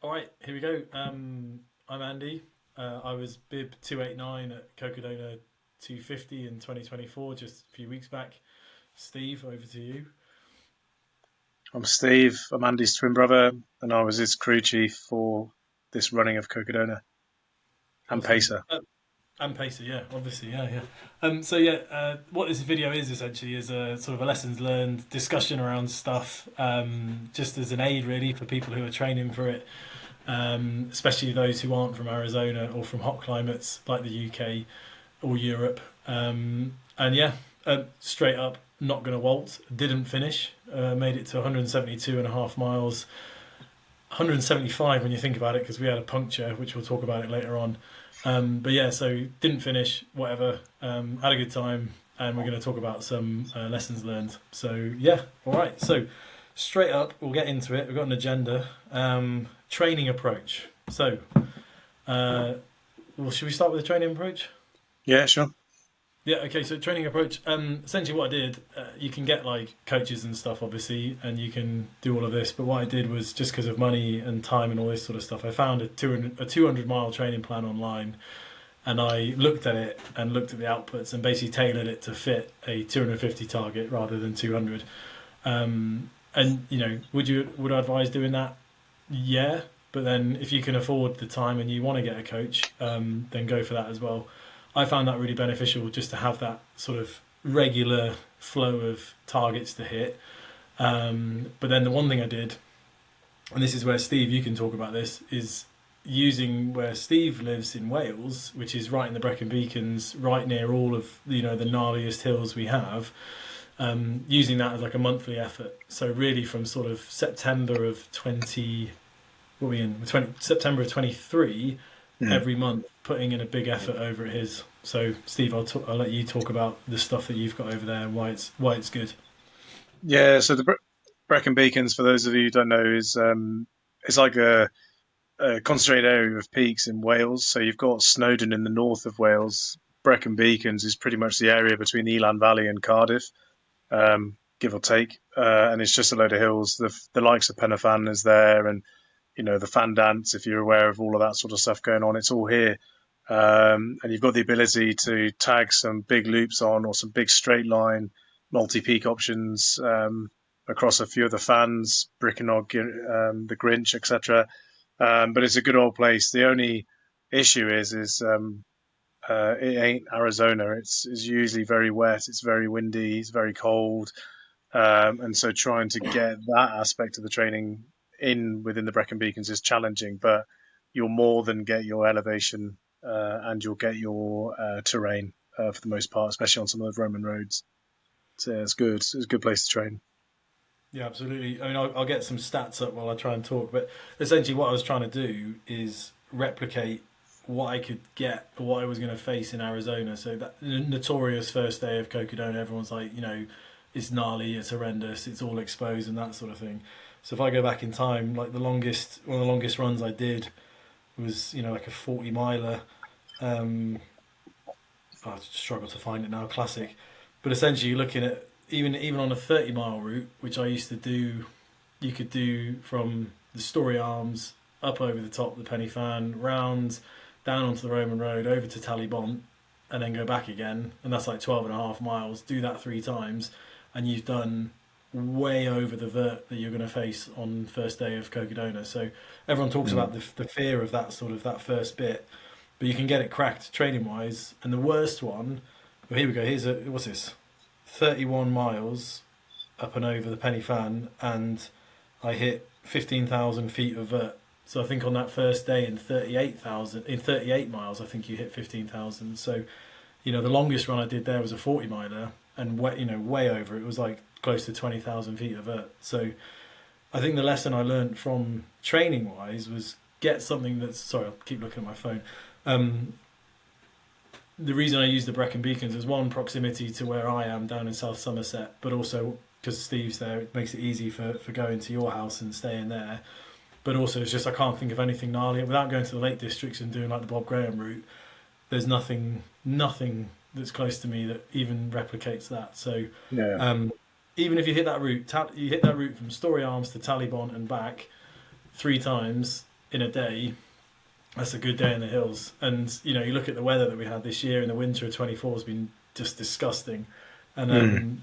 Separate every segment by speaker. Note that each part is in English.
Speaker 1: All right, here we go. I'm Andy. I was bib 289 at Cocodona 250 in 2024, just a few weeks back. Steve, over to you.
Speaker 2: I'm Steve. I'm Andy's twin brother, and I was his crew chief for this running of Cocodona and
Speaker 1: Awesome.
Speaker 2: pacer.
Speaker 1: And pacer, yeah, obviously, yeah. What this video is essentially is a sort of a lessons learned discussion around stuff, just as an aid really for people who are training for it, especially those who aren't from Arizona or from hot climates like the UK or Europe. Straight up, not going to waltz. Didn't finish. Made it to 172 and a half miles. 175 when you think about it, because we had a puncture, which we'll talk about it later on. So didn't finish. Whatever. Had a good time, and we're going to talk about some lessons learned. So yeah, all right. So straight up, we'll get into it. We've got an agenda. Training approach. Uh, should we start with the training approach?
Speaker 2: Yeah, sure.
Speaker 1: Yeah, okay, so training approach. Essentially, what I did, you can get like coaches and stuff, obviously, and you can do all of this. But what I did was just because of money and time and all this sort of stuff, I found a 200 mile training plan online, and I looked at it and looked at the outputs and basically tailored it to fit a 250 target rather than 200. Would I advise doing that? Yeah, but then if you can afford the time and you want to get a coach, then go for that as well. I found that really beneficial just to have that sort of regular flow of targets to hit. But then the one thing I did, and this is where Steve, you can talk about this, is using where Steve lives in Wales, which is right in the Brecon Beacons, right near all of the gnarliest hills we have. Using that as like a monthly effort. So really from sort of September of 20, what are we in? September of 23,
Speaker 2: Mm.
Speaker 1: every month putting in a big effort over at his. So Steve, I'll let you talk about the stuff that you've got over there and why it's good.
Speaker 2: Yeah, so the Brecon Beacons, for those of you who don't know, is it's like a concentrated area of peaks in Wales. So you've got Snowdon in the north of Wales. Brecon Beacons is pretty much the area between the Elan Valley and Cardiff, give or take, and it's just a load of hills. The likes of Penafan is there, and the fan dance, if you're aware of all of that sort of stuff going on, it's all here. And you've got the ability to tag some big loops on or some big straight line multi-peak options across a few of the fans, Brickenog, the Grinch, etc. But it's a good old place. The only issue is it ain't Arizona. It's usually very wet. It's very windy. It's very cold. And so trying to get that aspect of the training in within the Brecon Beacons is challenging, but you'll more than get your elevation and you'll get your terrain for the most part, especially on some of those Roman roads. So yeah, it's good. It's a good place to train.
Speaker 1: Yeah, absolutely. I mean, I'll get some stats up while I try and talk, but essentially what I was trying to do is replicate what I could get, what I was going to face in Arizona. So that notorious first day of Cocodona, everyone's like, it's gnarly, it's horrendous, it's all exposed and that sort of thing. So if I go back in time, like one of the longest runs I did was, like a 40 miler. Um, I struggle to find it now, classic. But essentially, you're looking at even on a 30-mile route, which I used to do, you could do from the Story Arms up over the top of the Penny Fan, round down onto the Roman Road, over to Talibont, and then go back again. And that's like 12 and a half miles. Do that three times, and you've done way over the vert that you're going to face on first day of Cocodona. So everyone talks
Speaker 2: Mm.
Speaker 1: about the fear of that sort of that first bit, but you can get it cracked training wise. And the worst one, well, here we go. What's this? 31 miles up and over the Penny Fan, and I hit 15,000 feet of vert. So I think on that first day in 38 miles, I think you hit 15,000. So the longest run I did there was a 40 miler, and way over. It was like close to 20,000 feet of vert. So I think the lesson I learned from training wise was get something that's. Sorry, I'll keep looking at my phone. Um, the reason I use the Brecon Beacons is one, proximity to where I am down in South Somerset, but also because Steve's there, it makes it easy for going to your house and staying there. But also, it's just I can't think of anything gnarly without going to the Lake Districts and doing like the Bob Graham route. There's nothing that's close to me that even replicates that. So
Speaker 2: Yeah.
Speaker 1: um, even if you hit that route, you hit that route from Story Arms to Talibon and back three times. in a day, that's a good day in the hills. And you look at the weather that we had this year in the winter of 24 has been just disgusting. And
Speaker 2: Mm.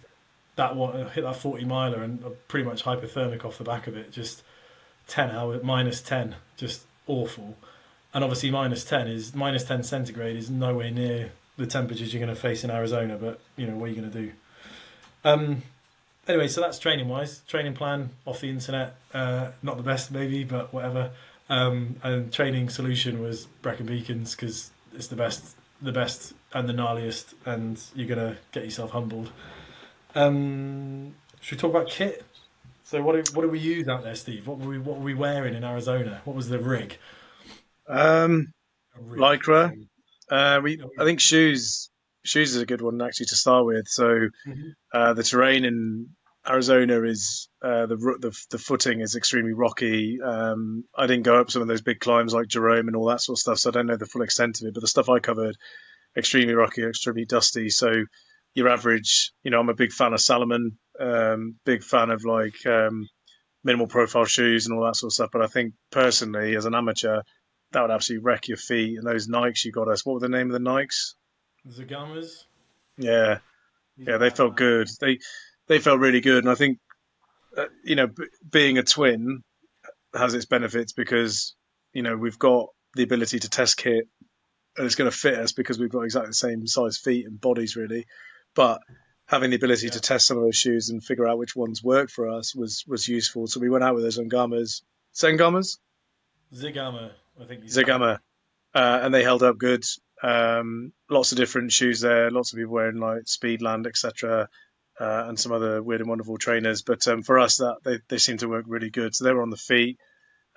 Speaker 1: that one hit that 40 miler and pretty much hypothermic off the back of it. Just 10 hour -10, just awful. And obviously -10 centigrade is nowhere near the temperatures you're going to face in Arizona. But what are you going to do? Um, Anyway, so that's training wise. Training plan off the internet, not the best maybe, but whatever. And training solution was Brecon Beacons because it's the best and the gnarliest, and you're gonna get yourself humbled. Should we talk about kit? So what do we use out there, Steve? What were we wearing in Arizona? What was the rig?
Speaker 2: Um,
Speaker 1: A rig. So,
Speaker 2: Lycra. I think shoes is a good one actually to start with. So
Speaker 1: Mhm.
Speaker 2: the terrain in Arizona is the footing is extremely rocky. I didn't go up some of those big climbs like Jerome and all that sort of stuff, so I don't know the full extent of it. But the stuff I covered, extremely rocky, extremely dusty. So your average, I'm a big fan of Salomon, big fan of like minimal profile shoes and all that sort of stuff. But I think personally, as an amateur, that would absolutely wreck your feet. And those Nikes you got us, what were the name of the Nikes?
Speaker 1: Zagamas.
Speaker 2: Yeah,
Speaker 1: These are
Speaker 2: yeah, they
Speaker 1: bad,
Speaker 2: felt
Speaker 1: man.
Speaker 2: good. They felt really good, and I think being a twin has its benefits because we've got the ability to test kit and it's going to fit us because we've got exactly the same size feet and bodies really. But having the ability to
Speaker 1: Yeah.
Speaker 2: test some of those shoes and figure out which ones work for us was useful. So we went out with those Zengamas,
Speaker 1: Zigama, I think you say.
Speaker 2: Zigama, and they held up good. Lots of different shoes there. Lots of people wearing like Speedland, etc., and some other weird and wonderful trainers. But for us, that they seem to work really good. So they were on the feet.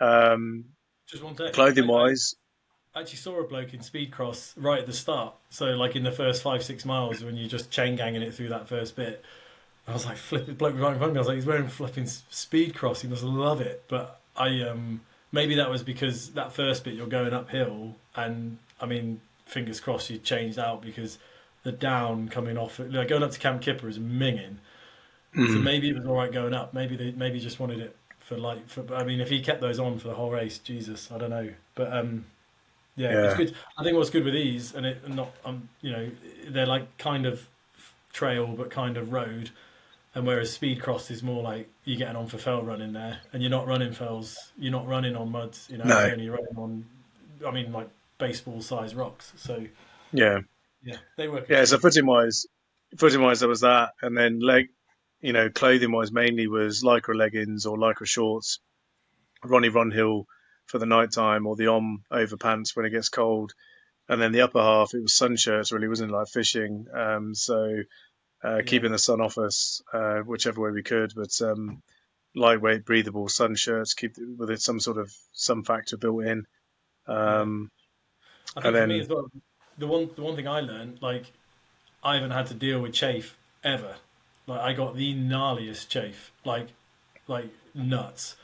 Speaker 2: Um,
Speaker 1: Just one sec.
Speaker 2: Clothing wise,
Speaker 1: I actually saw a bloke in speed cross right at the start. So like in the first 5 6 miles when you're just chain ganging it through that first bit. I was like flipping bloke right in front of me. I was like, he's wearing flipping speed cross. He must love it. But maybe that was because that first bit you're going uphill, and I mean fingers crossed you changed out because the down coming off like going up to Camp Kipper is minging. So
Speaker 2: mm,
Speaker 1: maybe it was all right going up. Maybe they maybe just wanted it for I mean if he kept those on for the whole race, Jesus, I don't know. But yeah, it's
Speaker 2: yeah,
Speaker 1: good. I think what's good with these, and it not they're like kind of trail but kind of road, and whereas speed cross is more like you're getting on for fell running there, and you're not running fells, you're not running on mud in
Speaker 2: no,
Speaker 1: Arizona, you're running on, I mean like baseball size rocks. So
Speaker 2: yeah,
Speaker 1: yeah, they work
Speaker 2: yeah. So
Speaker 1: extremely well.
Speaker 2: footing wise, there was that, and then clothing wise, mainly was lycra leggings or lycra shorts, Ronnie Run Hill for the night time, or the over pants when it gets cold, and then the upper half it was sun shirts. Really wasn't like fishing, so
Speaker 1: Yeah,
Speaker 2: keeping the sun off us whichever way we could, but lightweight, breathable sun shirts, keep with it some sort of sun factor built in.
Speaker 1: yeah.
Speaker 2: Um,
Speaker 1: I
Speaker 2: and
Speaker 1: think for me
Speaker 2: then
Speaker 1: as well, the one thing I learned, like I haven't had to deal with chafe ever. Like I got the gnarliest chafe, like nuts.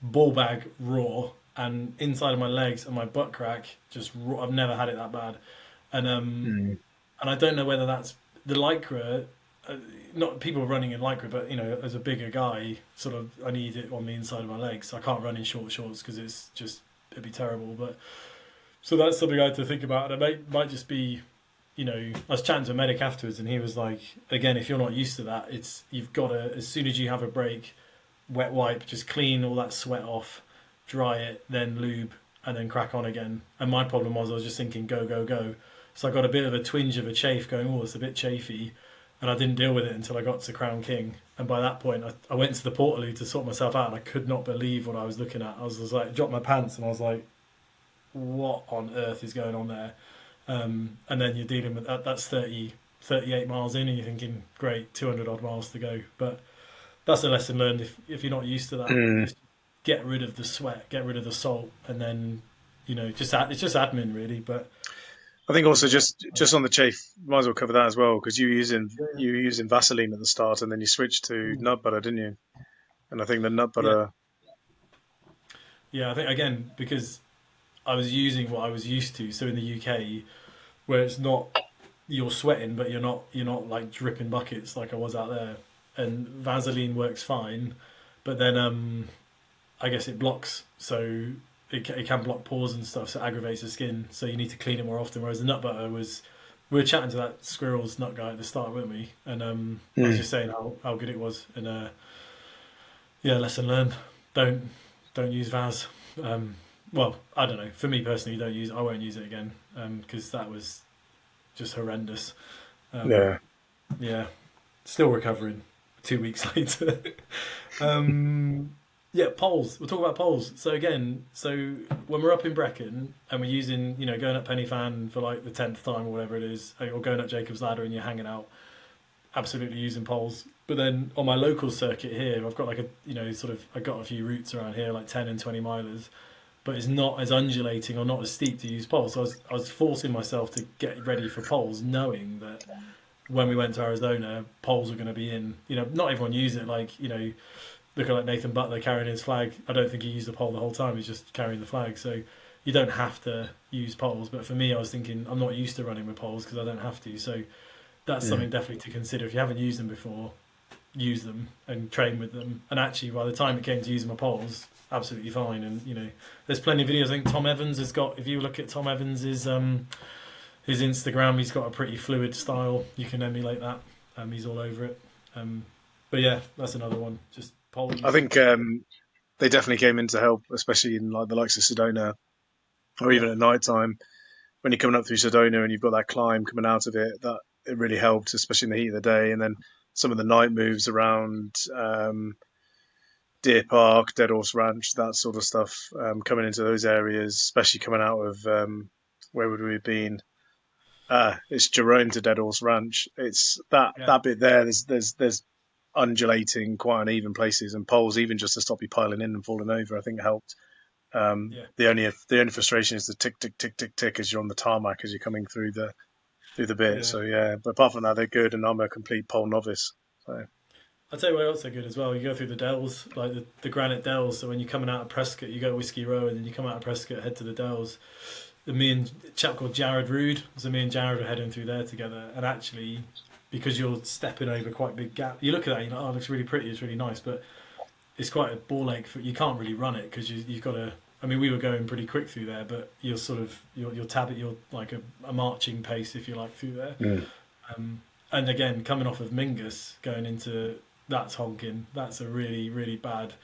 Speaker 1: Ball bag raw, and inside of my legs and my butt crack just raw. I've never had it that bad, and
Speaker 2: mm,
Speaker 1: and I don't know whether that's the lycra. Not people running in lycra, but as a bigger guy, sort of, I need it on the inside of my legs. I can't run in short shorts because it'd be terrible. But so that's something I had to think about, and it might just be. I was chatting to a medic afterwards, and he was like, "Again, if you're not used to that, you've got to as soon as you have a break, wet wipe, just clean all that sweat off, dry it, then lube, and then crack on again." And my problem was I was just thinking go, go, go. So I got a bit of a twinge of a chafe going, oh, it's a bit chafy. And I didn't deal with it until I got to Crown King. And by that point, I went to the Portaloo to sort myself out, and I could not believe what I was looking at. I was just like, dropped my pants, and I was like, what on earth is going on there? And then you're dealing with that. That's 38 miles in, and you're thinking, great, 200 odd miles to go. But that's a lesson learned. If you're not used to that,
Speaker 2: mm.
Speaker 1: it's get rid of the sweat, get rid of the salt, and then it's just admin really. But
Speaker 2: I think also
Speaker 1: yeah,
Speaker 2: just on the chafe, might as well cover that as well because
Speaker 1: yeah,
Speaker 2: you were using Vaseline at the start and then you switched to nut butter, didn't you? And I think the nut
Speaker 1: yeah,
Speaker 2: butter,
Speaker 1: yeah. I think again because I was using what I was used to. So in the UK, where it's not you're sweating, but you're not like dripping buckets like I was out there, and Vaseline works fine, but then I guess it blocks. So it can block pores and stuff, so it aggravates the skin. So you need to clean it more often. Whereas the nut butter was, we were chatting to that squirrel's nut guy at the start, weren't we? And I was just saying how good it was. And yeah, lesson learned. Don't use Vaz. Well, I don't know. For me personally, I won't use it again because that was just horrendous.
Speaker 2: Yeah.
Speaker 1: Yeah, still recovering 2 weeks later. Yeah, poles. We'll talk about poles. So again, when we're up in Brecon and we're using, going up Penny Fan for like the 10th time or whatever it is, or going up Jacob's Ladder and you're hanging out, absolutely using poles. But then on my local circuit here, I've got like I got a few routes around here, like 10 and 20 milers, but it's not as undulating or not as steep to use poles. So I was forcing myself to get ready for poles, knowing that when we went to Arizona, poles were going to be in. Not everyone used it. Like, look at like Nathan Butler carrying his flag. I don't think he used the pole the whole time. He's just carrying the flag. So you don't have to use poles. But for me, I was thinking I'm not used to running with poles because I don't have to. So that's something definitely to consider. If you haven't used them before, use them and train with them. And actually, by the time it came to using my poles, absolutely fine. And there's plenty of videos. I think Tom Evans has got. If you look at Tom Evans's his Instagram, he's got a pretty fluid style. You can emulate that. He's all over it. But yeah, that's another one. Just poles.
Speaker 2: I think they definitely came in to help, especially in like the likes of Sedona, or even at night time when you're coming up through Sedona and you've got that climb coming out of it. That it really helped, especially in the heat of the day. And then some of the night moves around Deer Park, Dead Horse Ranch, that sort of stuff, coming into those areas, especially coming out of where would we have been? It's Jerome to Dead Horse Ranch. It's that bit there. There's undulating, quite uneven places, and poles, even just to stop you piling in and falling over, I think helped. The only frustration is the tick tick tick tick tick as you're on the tarmac as you're coming through the bit. Yeah. So yeah, but apart from that, they're good, and I'm a complete pole novice. So
Speaker 1: I'll tell you what else they're good as well. You go through the dells, like the granite dells. So when you're coming out of Prescott, you go Whiskey Row, and then you come out of Prescott, head to the dells. Me and a chap called Jared Rood, so me and Jared were heading through there together, and actually, because you're stepping over quite big gap, you look at that, you're like, oh, it looks really pretty, it's really nice, but it's quite a ball ache. You can't really run it because you've got to. I mean, we were going pretty quick through there, but you're sort of you're like a marching pace, if you like, through there. And again, coming off of Mingus, going into that's honking. That's a really, really bad,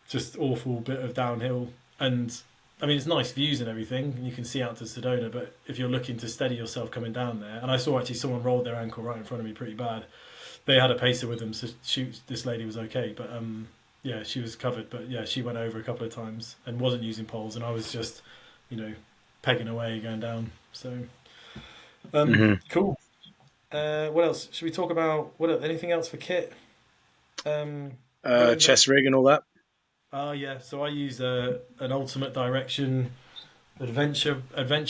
Speaker 1: just awful bit of downhill. And I mean, it's nice views and everything, and you can see out to Sedona, but if you're looking to steady yourself coming down there, and I saw actually someone rolled their ankle right in front of me pretty bad. They had a pacer with them, so this lady was okay, but yeah, she was covered, but yeah, she went over a couple of times and wasn't using poles, and I was just, pegging away going down. So, cool. What else? Should we talk about anything else for kit?
Speaker 2: Chest rig and all that.
Speaker 1: Yeah, so I use an Ultimate Direction adventure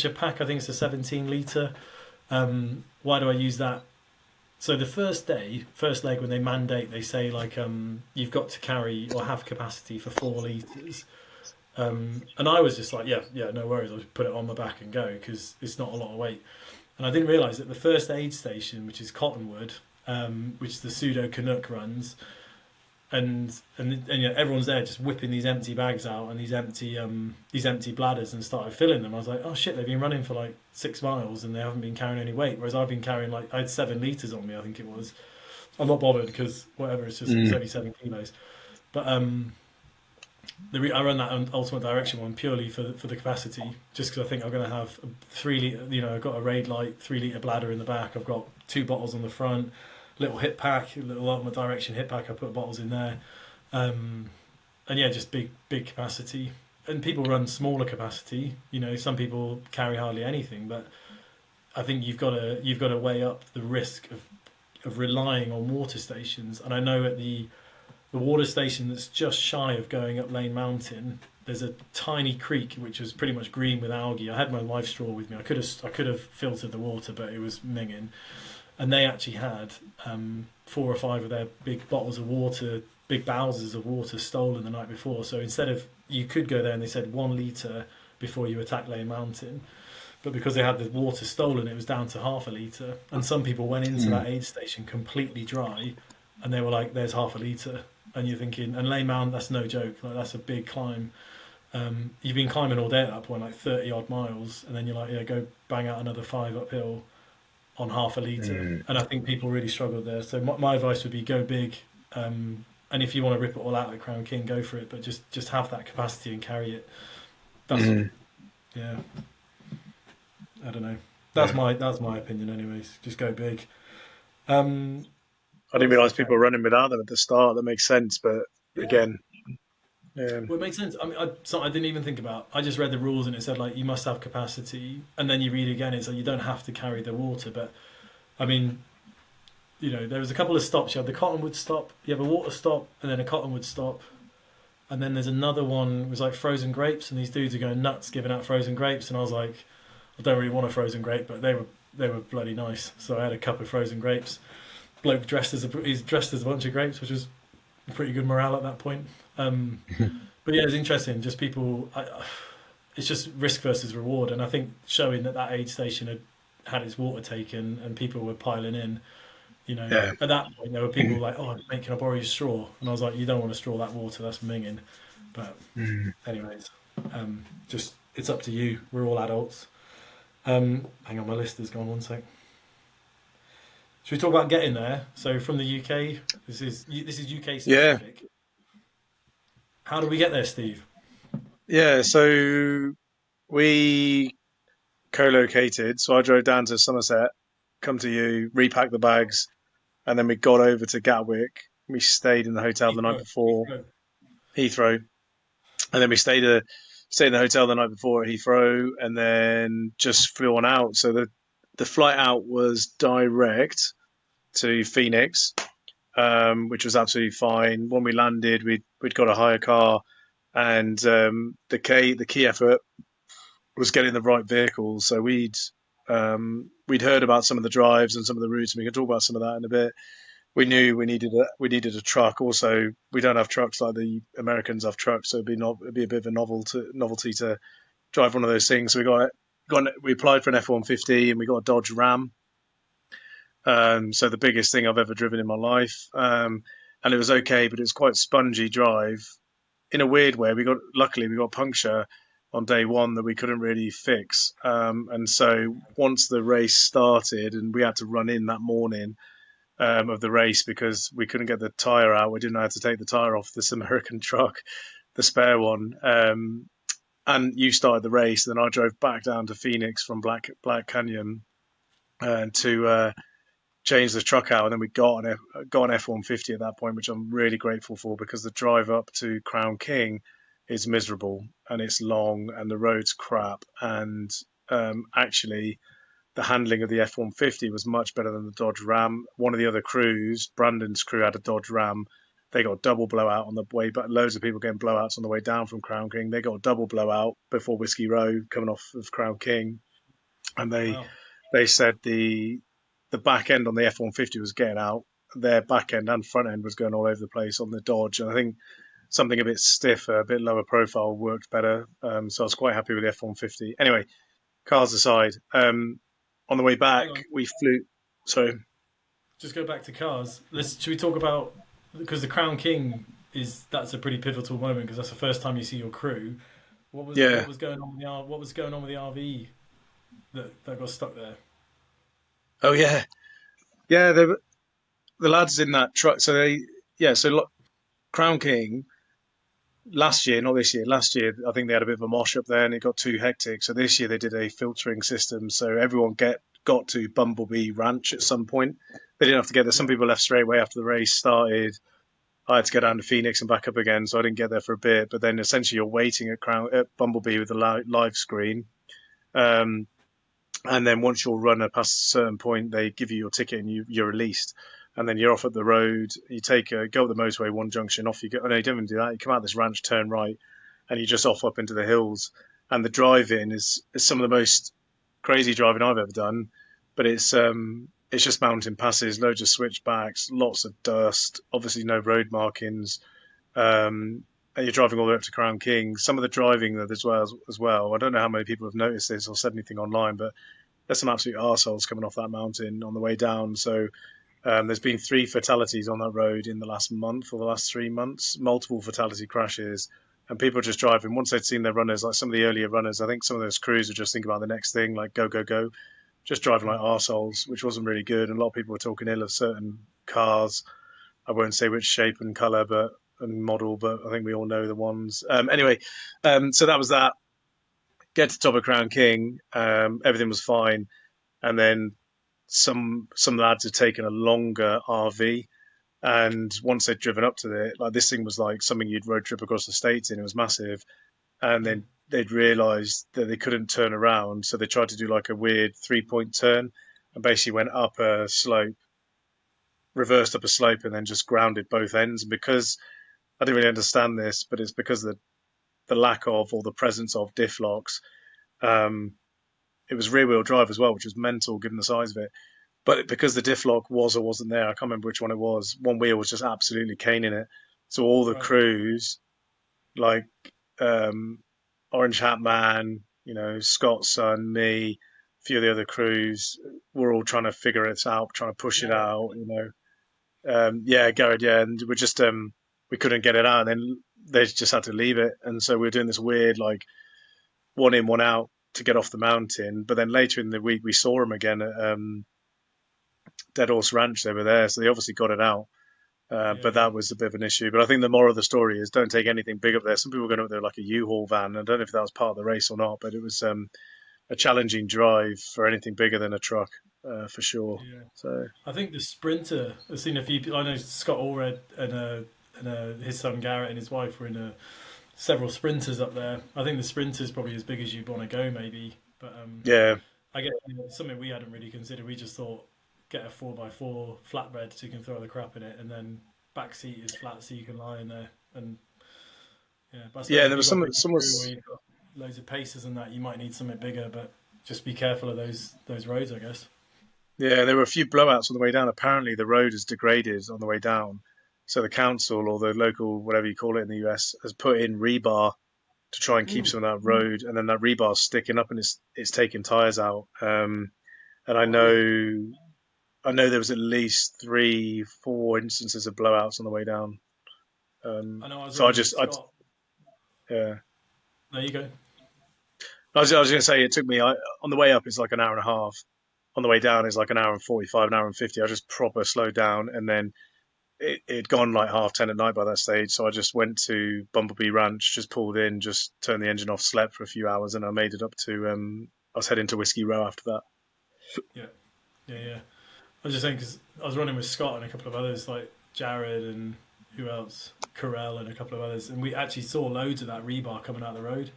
Speaker 1: pack. I think it's a 17 litre. Why do I use that? So the first leg, when they mandate, they say like you've got to carry or have capacity for 4 litres. And I was just like, yeah, no worries. I'll just put it on my back and go because it's not a lot of weight. And I didn't realise that the first aid station, which is Cottonwood, which the Pseudo Canuck runs, and everyone's there just whipping these empty bags out and these empty bladders and started filling them. I was like, oh shit, they've been running for like 6 miles and they haven't been carrying any weight, whereas I've been carrying I had 7 litres on me, I think it was. I'm not bothered because whatever, it's only 7 kilos. But I run that Ultimate Direction one purely for the capacity, just because I think I'm going to have 3 litre. I've got a Raid Light 3 litre bladder in the back. I've got 2 bottles on the front. Little hip pack, little Ultimate Direction hip pack. I put bottles in there, and yeah, just big capacity. And people run smaller capacity. Some people carry hardly anything, but I think you've got to weigh up the risk of relying on water stations. And I know at the water station that's just shy of going up Lane Mountain, there's a tiny creek which was pretty much green with algae. I had my life straw with me. I could have filtered the water, but it was minging. And they actually had 4 or 5 of their big bottles of water, big Bowsers of water stolen the night before. So instead of, you could go there and they said 1 litre before you attack Lane Mountain. But because they had the water stolen, it was down to half a litre. And some people went into that aid station completely dry and they were like, there's half a litre. And you're thinking, and Lane Mountain, that's no joke. Like, that's a big climb. You've been climbing all day at that point, like 30 odd miles, and then you're like, yeah, go bang out another five uphill on half a litre.
Speaker 2: Mm.
Speaker 1: And I think people really struggled there. So my advice would be go big. And if you want to rip it all out at Crown King, go for it. But just have that capacity and carry it. That's
Speaker 2: Mm.
Speaker 1: yeah. I don't know.
Speaker 2: Yeah.
Speaker 1: That's my opinion, anyways. Just go big. Um,
Speaker 2: I
Speaker 1: what
Speaker 2: didn't
Speaker 1: else did I
Speaker 2: realise
Speaker 1: say?
Speaker 2: people were running without them at the start. That makes sense, but
Speaker 1: Yeah.
Speaker 2: again,
Speaker 1: Well, it makes sense. I mean, I didn't even think about. I just read the rules and it said like you must have capacity, and then you read again. It's like you don't have to carry the water. But I mean, there was a couple of stops. You had the Cottonwood stop. You have a water stop, and then a Cottonwood stop, and then there's another one. It was like frozen grapes, and these dudes are going nuts giving out frozen grapes, and I was like, I don't really want a frozen grape, but they were bloody nice. So I had a cup of frozen grapes. Bloke he's dressed as a bunch of grapes, which was pretty good morale at that point. Um, but yeah, it's interesting. Just people, it's just risk versus reward, and I think showing that aid station had its water taken and people were piling in.
Speaker 2: yeah.
Speaker 1: At that point there were people like, "Oh, mate, can I borrow your straw?" And I was like, "You don't want to straw that water. That's minging." But
Speaker 2: Mm.
Speaker 1: anyways, just it's up to you. We're all adults. Hang on, my list has gone. One sec. Should we talk about getting there? So from the UK, this is UK
Speaker 2: Yeah,
Speaker 1: specific. How do we get there, Steve?
Speaker 2: yeah. So we co-located. So I drove down to Somerset, come to you, repack the bags, and then we got over to Gatwick. We stayed in the hotel the night
Speaker 1: Heathrow.
Speaker 2: before,
Speaker 1: Heathrow.
Speaker 2: Heathrow, and then we stayed in the hotel the night before at Heathrow, and then just flew on out. So the flight out was direct to Phoenix, which was absolutely fine. When we landed, we'd got a hire car, and the key effort was getting the right vehicles. So we'd heard about some of the drives and some of the routes, and we can talk about some of that in a bit. We knew we needed a truck. Also, we don't have trucks like the Americans have trucks, so it'd be a bit of a novelty to drive one of those things. So we applied for an F-150 and we got a Dodge Ram. So the biggest thing I've ever driven in my life. And it was okay, but it was quite spongy drive. In a weird way, luckily we got puncture on day one that we couldn't really fix. And so once the race started and we had to run in that morning of the race because we couldn't get the tire out, we didn't know how to take the tire off this American truck, the spare one. And you started the race, then I drove back down to Phoenix from Black Canyon to change the truck out, and then we got an F-150 at that point, which I'm really grateful for because the drive up to Crown King is miserable and it's long and the road's crap. And actually, the handling of the F-150 was much better than the Dodge Ram. One of the other crews, Brandon's crew, had a Dodge Ram. They got a double blowout on the way back. Loads of people getting blowouts on the way down from Crown King. They got a double blowout before Whiskey Row coming off of Crown King, and
Speaker 1: Wow.
Speaker 2: they said the back end on the F-150 was getting out. Their back end and front end was going all over the place on the Dodge, and I think something a bit stiffer, a bit lower profile worked better. So I was quite happy with the F-150. Anyway, cars aside, on the way
Speaker 1: Hang
Speaker 2: back
Speaker 1: on.
Speaker 2: we flew. Sorry.
Speaker 1: Just go back to cars. Should we talk about because the Crown King that's a pretty pivotal moment because that's the first time you see your crew. What
Speaker 2: Yeah.
Speaker 1: was going on with what was going on with the RV that got stuck there?
Speaker 2: Oh yeah. Yeah. The lads in that truck. So yeah. So Crown King last year, not this year, last year, I think they had a bit of a mosh up there and it got too hectic. So this year they did a filtering system. So everyone got to Bumblebee Ranch at some point. They didn't have to get there. Some
Speaker 1: Yeah.
Speaker 2: people left straight away after the race started. I had to go down to Phoenix and back up again, so I didn't get there for a bit. But then essentially you're waiting at Bumblebee with the live screen. Um, and then once you're runner past a certain point, they give you your ticket and you're released. And then you're off at the road. You go up the motorway, one junction, off you go. Oh, no, you don't even do that. You come out this ranch, turn right, and you're just off up into the hills. And the drive-in is some of the most crazy driving I've ever done. But it's just mountain passes, loads of switchbacks, lots of dust, obviously no road markings. And you're driving all the way up to Crown King. Some of the driving as well. I don't know how many people have noticed this or said anything online, but there's some absolute arseholes coming off that mountain on the way down. So there's been 3 fatalities on that road in the last month or the last 3 months, multiple fatality crashes. and people just driving. Once they'd seen their runners, like some of the earlier runners, I think some of those crews were just thinking about the next thing, like go, go, go, just driving like
Speaker 1: Right.
Speaker 2: arseholes, which wasn't really good. And a lot of people were talking ill of certain cars. I won't say which shape and color, but and model, but I think we all know the ones. Anyway, so that was that. Get to top of Crown King, everything was fine, and then some lads had taken a longer RV, and once they'd driven up to it, like this thing was like something you'd road trip across the states in. It was massive, and
Speaker 1: Mm.
Speaker 2: then they'd realised that they couldn't turn around, so they tried to do like a weird 3 point turn, and basically went up a slope, reversed up a slope, and then just grounded both ends. And because I didn't really understand this, but it's because of the lack of or the presence of diff locks. Um, it was rear wheel drive as well, which was mental given the size of it. But because the diff lock was or wasn't there, I can't remember which one it was. One wheel was just absolutely caning it. So all the
Speaker 1: Right.
Speaker 2: crews, like um, Orange Hat Man, Scott's son, me, a few of the other crews, were all trying to figure it out, trying to push it
Speaker 1: Garrett.
Speaker 2: out. Yeah, Garrett, yeah, and we couldn't get it out, and then they just had to leave it, and so we were doing this weird like one in, one out to get off the mountain. But then later in the week, we saw them again at Dead Horse Ranch. They were there, so they obviously got it out.
Speaker 1: Yeah,
Speaker 2: But
Speaker 1: yeah.
Speaker 2: that was a bit of an issue. But I think the moral of the story is don't take anything big up there. Some people were going up there like a U-Haul van. I don't know if that was part of the race or not, but it was a challenging drive for anything bigger than a truck, for sure.
Speaker 1: Yeah.
Speaker 2: So
Speaker 1: I think the Sprinter. I've seen a few people. I know Scott Allred and his son Garrett and his wife were in several Sprinters up there. I think the Sprinter's probably as big as you'd want to go, maybe. But
Speaker 2: yeah,
Speaker 1: I guess something we hadn't really considered. We just thought get a 4x4 flatbed so you can throw the crap in it, and then back seat is flat so you can lie in there. And yeah, but I
Speaker 2: yeah.
Speaker 1: suppose
Speaker 2: And
Speaker 1: if
Speaker 2: there
Speaker 1: you've
Speaker 2: was
Speaker 1: got a
Speaker 2: some,
Speaker 1: big
Speaker 2: some
Speaker 1: crew where
Speaker 2: was
Speaker 1: you've got loads of paces and that, you might need something bigger. But just be careful of those roads, I guess.
Speaker 2: Yeah, there were a few blowouts on the way down. Apparently, the road has degraded on the way down. So the council or the local, whatever you call it in the US, has put in rebar to try and keep
Speaker 1: Ooh,
Speaker 2: some of that road, and then that rebar's sticking up and it's taking tires out. And I
Speaker 1: oh yeah.
Speaker 2: know there was at least 3, 4 instances of blowouts on the way down.
Speaker 1: I know I was
Speaker 2: So
Speaker 1: running with Scott.
Speaker 2: yeah,
Speaker 1: There you go.
Speaker 2: I was going to say it took me on the way up it's like an hour and a half. On the way down is like an hour and 45, an hour and 50. I just proper slowed down, and then it'd gone like 10:30 at night by that stage. So I just went to Bumblebee Ranch, just pulled in, just turned the engine off, slept for a few hours, and I made it up to. I was heading to Whiskey Row after that.
Speaker 1: Yeah, yeah, yeah. I was just saying because I was running with Scott and a couple of others like Jared and who else, Carell and a couple of others, and we actually saw loads of that rebar coming out the road.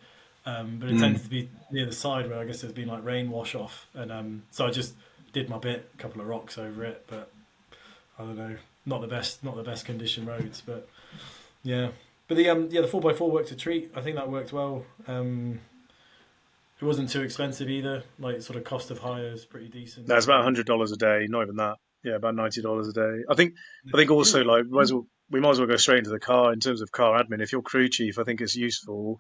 Speaker 1: But it
Speaker 2: Mm.
Speaker 1: tended to be near the side where I guess there's been like rain wash off, and so I just did my bit, a couple of rocks over it, but I don't know, not the best condition roads, but yeah. But the 4x4 worked a treat. I think that worked well. It wasn't too expensive either. Like sort of cost of hire is pretty decent.
Speaker 2: No, it's about $100 a day, not even that. Yeah, about $90 a day. I think also like we might as well go straight into the car in terms of car admin. If you're crew chief, I think it's useful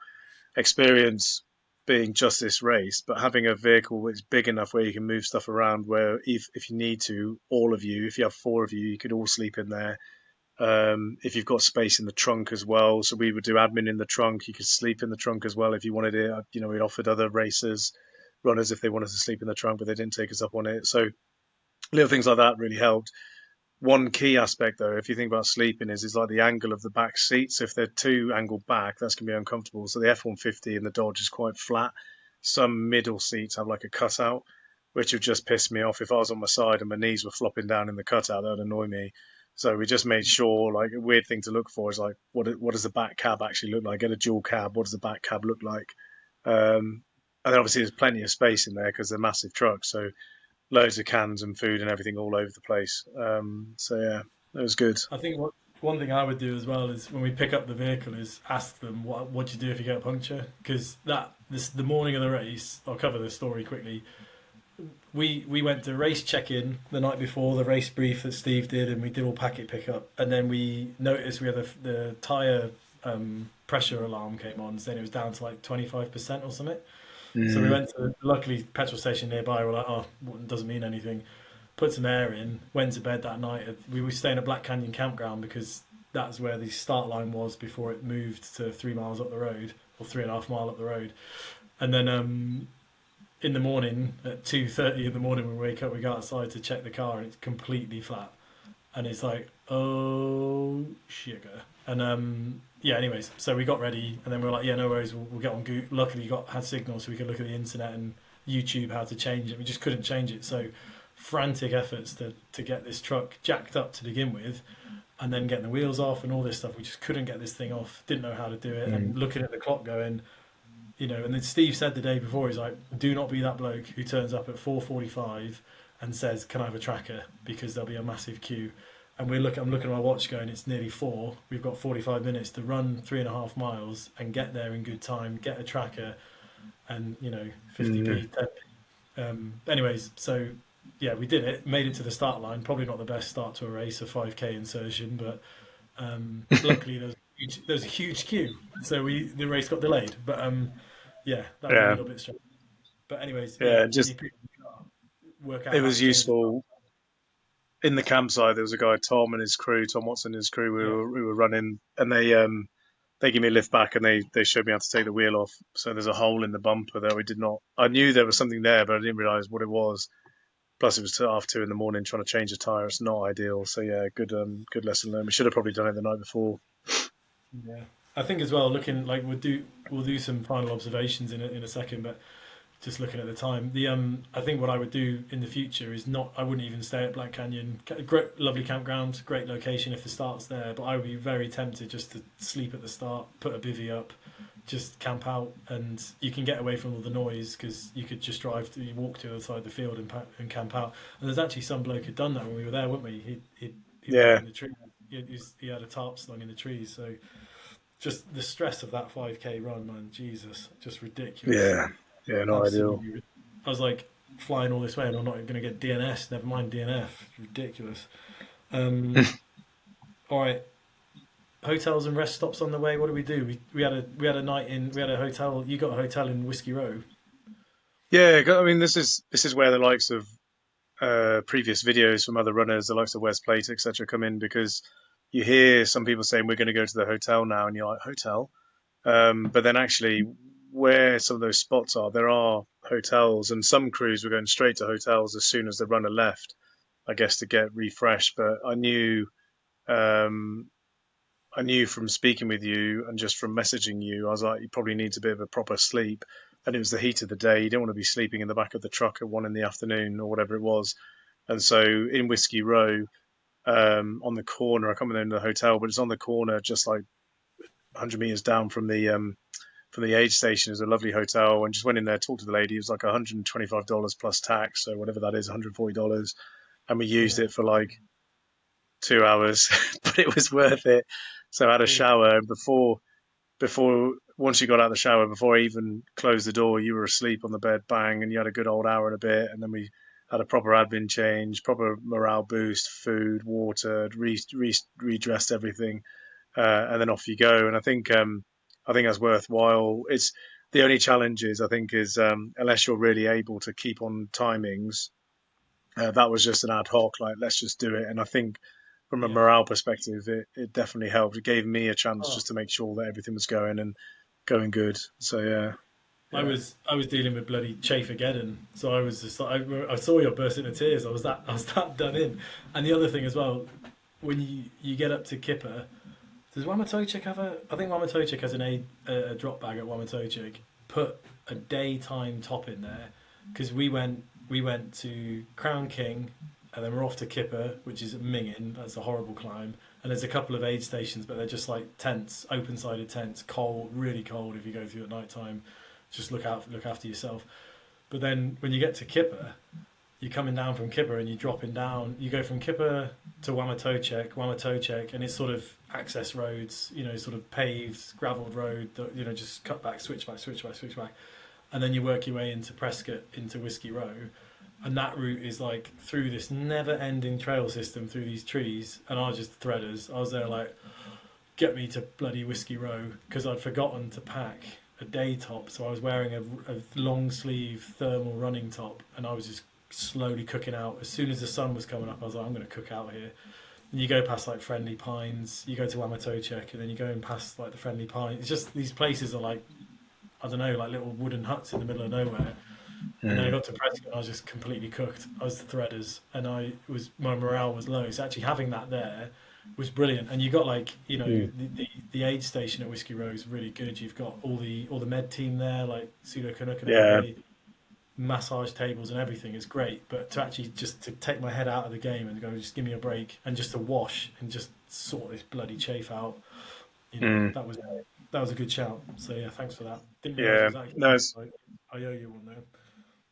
Speaker 2: experience being just this race, but having a vehicle that's big enough where you can move stuff around. Where if you need to, all of you, if you have four of you, you could all sleep in there. If you've got space in the trunk as well, so we would do admin in the trunk. You could sleep in the trunk as well if you wanted it. We offered other racers, runners if they wanted to sleep in the trunk, but they didn't take us up on it. So little things like that really helped. One key aspect though, if you think about sleeping, is like the angle of the back seat. So if they're too angled back, that's gonna be uncomfortable. So the F-150 and the Dodge is quite flat. Some middle seats have like a cutout, which would just piss me off. If I was on my side and my knees were flopping down in the cutout, that would annoy me. So we just made sure, like a weird thing to look for is like what does the back cab actually look like? Get a dual cab. What does the back cab look like? And then obviously there's plenty of space in there because they're massive trucks. So loads of cans and food and everything all over the place. So yeah, that was good.
Speaker 1: I think one thing I would do as well is when we pick up the vehicle is ask them what do you do if you get a puncture, because the morning of the race. I'll cover this story quickly. We went to race check-in the night before the race brief that Steve did, and we did all packet pickup, and then we noticed we had the tire pressure alarm came on, saying it was down to like 25% or something. So we
Speaker 2: Mm.
Speaker 1: went to luckily petrol station nearby. We're like, oh, it doesn't mean anything. Put some air in. Went to bed that night. We were staying at Black Canyon campground because that's where the start line was before it moved to 3 miles up the road, or 3.5 mile up the road. And then in the morning at 2:30 in the morning, when we wake up, we go outside to check the car, and it's completely flat. And it's like, oh sugar. And yeah, anyways, so we got ready, and then we were like, yeah, no worries, we'll get on Google. Luckily, had signal, so we could look at the internet and YouTube how to change it. We just couldn't change it, so frantic efforts to get this truck jacked up to begin with, and then getting the wheels off and all this stuff. We just couldn't get this thing off. Didn't know how to do it, and looking at the clock, going, and then Steve said the day before, he's like, do not be that bloke who turns up at 4:45 and says, can I have a tracker? Because there'll be a massive queue. And I'm looking at my watch going, it's nearly 4. We've got 45 minutes to run 3.5 miles and get there in good time, get a tracker, and 50p, 10p. Anyways, so yeah, we did it, made it to the start line. Probably not the best start to a race, a 5k insertion, but luckily there's a huge queue, so the race got delayed. But yeah, that was a
Speaker 2: Yeah,
Speaker 1: little bit strange. But anyways, yeah,
Speaker 2: yeah. Just
Speaker 1: work out
Speaker 2: it
Speaker 1: how
Speaker 2: was
Speaker 1: to change it.
Speaker 2: useful in the campsite. There was a guy, Tom and his crew, Tom Watson and his crew.
Speaker 1: Yeah,
Speaker 2: We were running, and they gave me a lift back, and they showed me how to take the wheel off. So there's a hole in the bumper that we did not. I knew there was something there, but I didn't realize what it was. Plus, it was half 2 in the morning trying to change a tire. It's not ideal. So yeah, good lesson learned. We should have probably done it the night before.
Speaker 1: yeah. I think as well, looking like we'll do some final observations in a second, but just looking at the time, I think what I would do in the future is not. I wouldn't even stay at Black Canyon. Great, lovely campground, great location if the start's there. But I would be very tempted just to sleep at the start, put a bivvy up, just camp out, and you can get away from all the noise because you could just you walk to the other side of the field and camp out. And there's actually some bloke who'd done that when we were there, weren't we? He'd put it
Speaker 2: Yeah,
Speaker 1: in the tree. He had a tarp slung in the trees, so just the stress of that 5k run, man, Jesus, just ridiculous.
Speaker 2: yeah, yeah. Not ideal.
Speaker 1: Absolutely. I was like flying all this way, and I'm not going to get DNS. Never mind DNF. Ridiculous. Um, all right, hotels and rest stops on the way. What do we do? We had a night in. We had a hotel. You got a hotel in Whiskey Row.
Speaker 2: Yeah, I mean, this is where the likes of previous videos from other runners, the likes of Wes Plate, etc., come in because you hear some people saying we're going to go to the hotel now, and you're like, hotel? But then actually, where some of those spots are, there are hotels, and some crews were going straight to hotels as soon as the runner left, I guess, to get refreshed. But um, I knew from speaking with you and just from messaging you, I was like, you probably needs a bit of a proper sleep. And it was the heat of the day. You don't want to be sleeping in the back of the truck at 1 in the afternoon or whatever it was. And so in Whiskey Row, on the corner, I can't remember the name of the hotel, but it's on the corner, just like 100 meters down from the aid station. Is a lovely hotel, and just went in there, talked to the lady. It was like $125 plus tax, so whatever that is, $140, and we used
Speaker 1: Yeah.
Speaker 2: it for like 2 hours, but it was worth it. So I had a
Speaker 1: Really?
Speaker 2: shower, and before once you got out of the shower, before I even closed the door, you were asleep on the bed, bang, and you had a good old hour and a bit, and then we had a proper admin change, proper morale boost, food, water, redressed everything, and then off you go. And I think that's worthwhile. It's the only challenge is I think is unless you're really able to keep on timings, that was just an ad hoc, like let's just do it. And I think from a
Speaker 1: Yeah.
Speaker 2: morale perspective, it definitely helped. It gave me a chance
Speaker 1: Oh,
Speaker 2: just to make sure that everything was going and going good. So yeah, yeah,
Speaker 1: I was dealing with bloody chafe again, so I was just like, I saw your burst into tears. I was that done in. And the other thing as well, when you get up to Kipper, does Wamatochik have a? I think Wamatochik has a drop bag at Wamatochik. Put a daytime top in there because we went to Crown King, and then we're off to Kipper, which is Mingin. That's a horrible climb. And there's a couple of aid stations, but they're just like tents, open-sided tents, cold, really cold if you go through at night time. Just look after yourself. But then when you get to Kipper, you're coming down from Kipper and you're dropping down. You go from Kipper to Wamatochek, and it's sort of access roads, sort of paved, gravelled road that, just cut back, switch back, switch back, switch back. And then you work your way into Prescott, into Whiskey Row. And that route is like through this never ending trail system through these trees. And I was just threaders. I was there like, get me to bloody Whiskey Row because I'd forgotten to pack a day top. So I was wearing a long sleeve thermal running top, and I was just slowly cooking out. As soon as the sun was coming up, I was like, I'm going to cook out here. And you go past like Friendly Pines, you go to Wamatochek, and then you go and past like the Friendly Pines. It's just these places are like, I don't know, like little wooden huts in the middle of nowhere. And then I
Speaker 2: Mm.
Speaker 1: got to Prescott, and I was just completely cooked. I was the threaders, and my morale was low. So actually having that there was brilliant. And you got like,
Speaker 2: Mm.
Speaker 1: the aid station at Whiskey Row is really good. You've got all the med team there, like Pseudo Canuck and
Speaker 2: Yeah.
Speaker 1: everybody, massage tables and everything is great. But to actually just to take my head out of the game and go, just give me a break, and just to wash and just sort this bloody chafe out,
Speaker 2: Mm.
Speaker 1: that was a good shout. So yeah, thanks for that. Didn't realise it
Speaker 2: Yeah.
Speaker 1: was that good.
Speaker 2: No, it's
Speaker 1: Like, I owe you one there.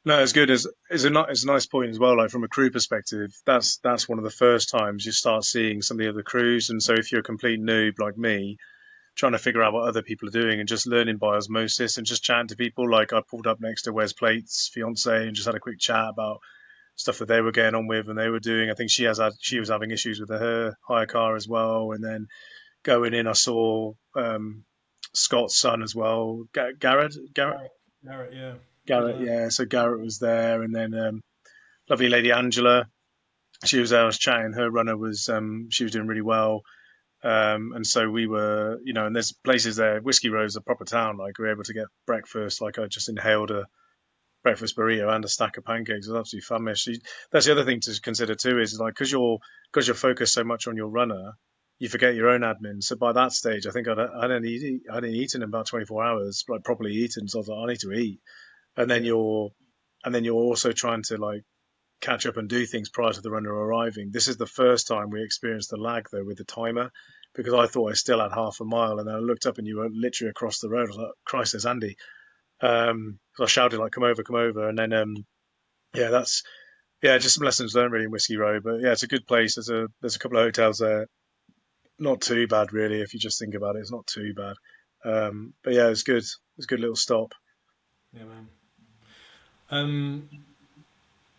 Speaker 2: no, it's good. It's a nice point as well. Like from a crew perspective, that's one of the first times you start seeing some of the other crews. And so if you're a complete noob like me, trying to figure out what other people are doing and just learning by osmosis and just chatting to people. Like I pulled up next to Wes Plate's fiance and just had a quick chat about stuff that they were getting on with and they were doing. I think she was having issues with her hire car as well. And then going in, I saw Scott's son as well,
Speaker 1: Garrett, Garrett, yeah, good
Speaker 2: Garrett.
Speaker 1: lad.
Speaker 2: Yeah, so Garrett was there, and then lovely lady Angela. She was there. I was chatting. Her runner was she was doing really well. And so we were, and there's places there. Whiskey Row's a proper town. Like we were able to get breakfast. Like I just inhaled a breakfast burrito and a stack of pancakes. I was absolutely famished. That's the other thing to consider too. Is like because you're focused so much on your runner, you forget your own admin. So by that stage, I think I hadn't eaten in about 24 hours, like properly eaten. So I was like, I need to eat. And then
Speaker 1: Yeah,
Speaker 2: you're also trying to like catch up and do things prior to the runner arriving. This is the first time we experienced the lag though with the timer because I thought I still had half a mile and then I looked up and you were literally across the road. I was like, Christ, there's Andy. So I shouted like, come over. And then, yeah, just some lessons learned really in Whiskey Row. But yeah, it's a good place. There's a couple of hotels there. Not too bad really. If you just think about it, it's not too bad. But yeah, it's good. It's a good little stop.
Speaker 1: yeah, man. Um,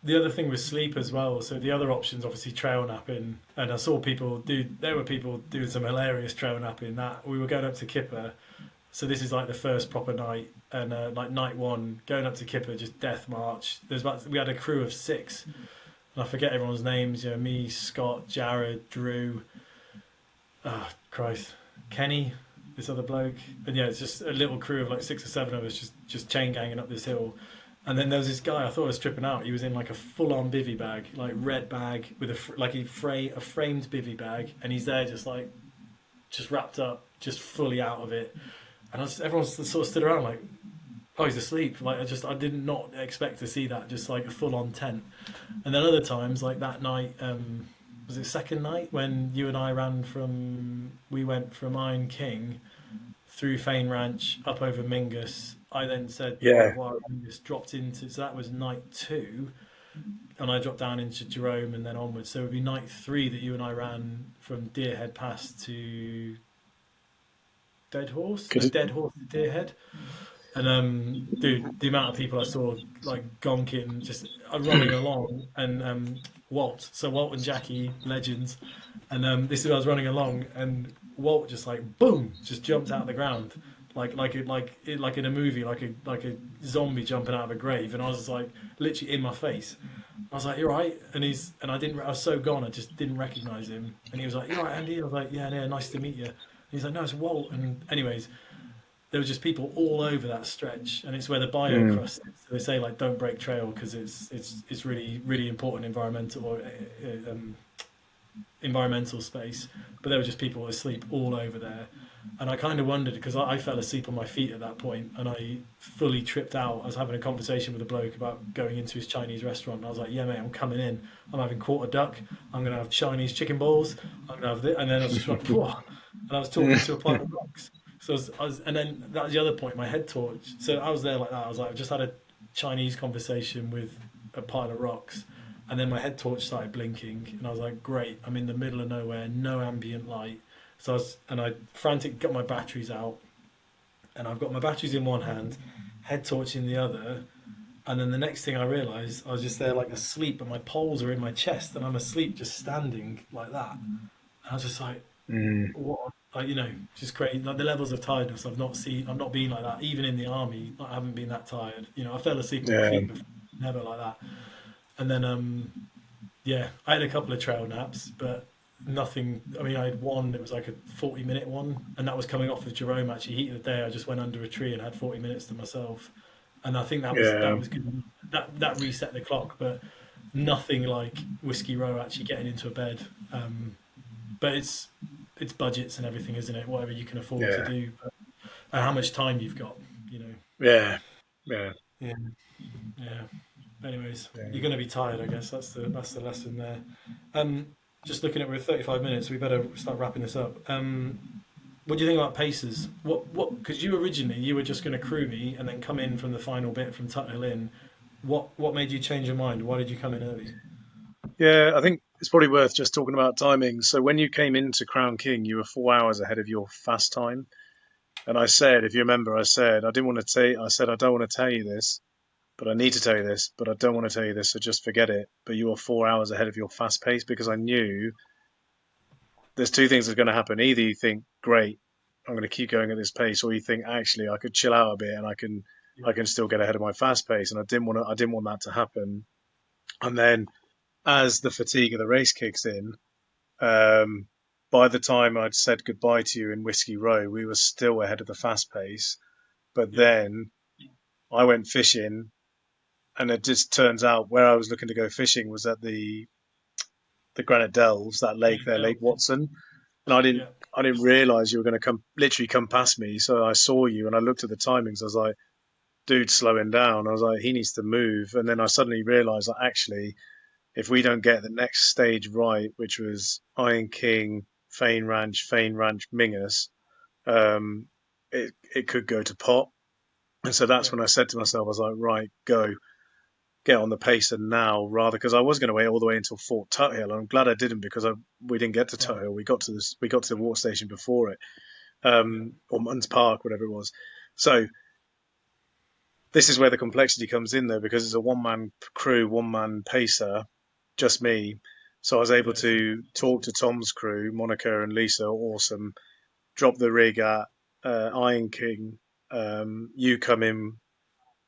Speaker 1: the other thing was sleep as well. So the other options, obviously, trail napping, and I saw people do. There were people doing some hilarious trail napping. That we were going up to Kipper. So this is like the first proper night, and like night one, going up to Kipper, just death march. We had a crew of six, and I forget everyone's names. Me, Scott, Jared, Drew. Oh Christ, Kenny, this other bloke, and yeah, it's just a little crew of like six or seven of us just chain ganging up this hill. And then there was this guy. I thought I was tripping out. He was in like a full-on bivy bag, like red bag with a framed bivy bag, and he's there just wrapped up, just fully out of it. And everyone sort of stood around like, oh, he's asleep. Like I did not expect to see that, just like a full-on tent. And then other times, like that night, was it second night when you and I we went from Iron King through Fane Ranch up over Mingus. I then said au
Speaker 2: Yeah,
Speaker 1: revoir at Mingus, dropped into, so that was night two, and I dropped down into Jerome and then onwards. So it would be night three that you and I ran from Deerhead Pass to Dead Horse? No,
Speaker 2: good.
Speaker 1: Dead Horse to Deerhead. And dude, the amount of people I saw like gonking, just running along, and Walt and Jackie, legends, and this is I was running along, and Walt just like boom, just jumped out of the ground, like in a movie, like a zombie jumping out of a grave, and I was just like literally in my face. I was like, "You're right," and I was so gone, I just didn't recognize him, and he was like, "You're right, Andy." I was like, "Yeah, yeah, nice to meet you." And he's like, "No, it's Walt." And anyways, there were just people all over that stretch, and it's where the bio
Speaker 2: Mm,
Speaker 1: crust is. So they say like don't break trail because it's really really important environmental space. But there were just people asleep all over there, and I kind of wondered because I fell asleep on my feet at that point, and I fully tripped out. I was having a conversation with a bloke about going into his Chinese restaurant, and I was like, "Yeah, mate, I'm coming in. I'm having quarter duck. I'm gonna have Chinese chicken balls. I'm gonna have this," and then I was just like, "Whoa!" And I was talking to a pile of rocks. So and then that was the other point. My head torch. So I was there like that. I was like, I've just had a Chinese conversation with a pile of rocks, and then my head torch started blinking, and I was like, great, I'm in the middle of nowhere, no ambient light. I frantic got my batteries out, and I've got my batteries in one hand, head torch in the other, and then the next thing I realised, I was just there like asleep, and my poles are in my chest, and I'm asleep just standing like that. And I was just like,
Speaker 2: mm,
Speaker 1: what? Like just crazy. Like the levels of tiredness I've not seen. I've not been like that. Even in the army, I haven't been that tired. I fell asleep on my
Speaker 2: yeah,
Speaker 1: feet before, never like that. And then yeah, I had a couple of trail naps, but nothing. I mean, I had one. It was like a 40-minute one, and that was coming off of Jerome. Actually, heat of the day, I just went under a tree and had 40 minutes to myself, and I think
Speaker 2: Yeah,
Speaker 1: that was good. That reset the clock, but nothing like Whiskey Row actually getting into a bed. But it's budgets and everything, isn't it? Whatever you can afford to
Speaker 2: yeah,
Speaker 1: do, but, and how much time you've got, you know.
Speaker 2: yeah, yeah,
Speaker 1: Yeah, yeah. Anyways,
Speaker 2: yeah.
Speaker 1: you're going to be tired, I guess. That's the lesson there. Um, just looking at we're 35 minutes. We better start wrapping this up. What do you think about paces? What? Because you were just going to crew me and then come in from the final bit from Tuthill in. What made you change your mind? Why did you come in early?
Speaker 2: Yeah, I think it's probably worth just talking about timing. So when you came into Crown King, you were 4 hours ahead of your fast time. And I said, if you remember, I said I didn't want to tell. I said I don't want to tell you this, but I need to tell you this, but I don't want to tell you this, so just forget it. But you were 4 hours ahead of your fast pace because I knew there's two things that are going to happen. Either you think, great, I'm going to keep going at this pace, or you think, actually, I could chill out a bit and
Speaker 1: Yeah,
Speaker 2: I can still get ahead of my fast pace. And I didn't want that to happen. And then as the fatigue of the race kicks in, um, by the time I'd said goodbye to you in Whiskey Row, we were still ahead of the fast pace. But
Speaker 1: yeah,
Speaker 2: then I went fishing, and it just turns out where I was looking to go fishing was at the Granite Delves, that lake
Speaker 1: Granite
Speaker 2: there, Lake
Speaker 1: Delve.
Speaker 2: Watson. And
Speaker 1: Yeah,
Speaker 2: I didn't realize you were going to literally come past me. So I saw you and I looked at the timings. I was like, dude, slowing down. I was like, he needs to move. And then I suddenly realized that actually, if we don't get the next stage right, which was Iron King, Fane Ranch, Mingus, um, it could go to pot. And so that's
Speaker 1: yeah,
Speaker 2: when I said to myself, I was like, right, go get on the pacer now rather because I was going to wait all the way until Fort Tuthill. And I'm glad I didn't because we didn't get to
Speaker 1: right.
Speaker 2: Tuthill. We got to the water station before it,
Speaker 1: Yeah,
Speaker 2: or Munns Park, whatever it was. So this is where the complexity comes in though, because it's a one man crew, one man pacer, just me. So I was able
Speaker 1: yeah. So
Speaker 2: to talk to Tom's crew, Monica and Lisa, awesome. Drop the rig at Iron King. You come in,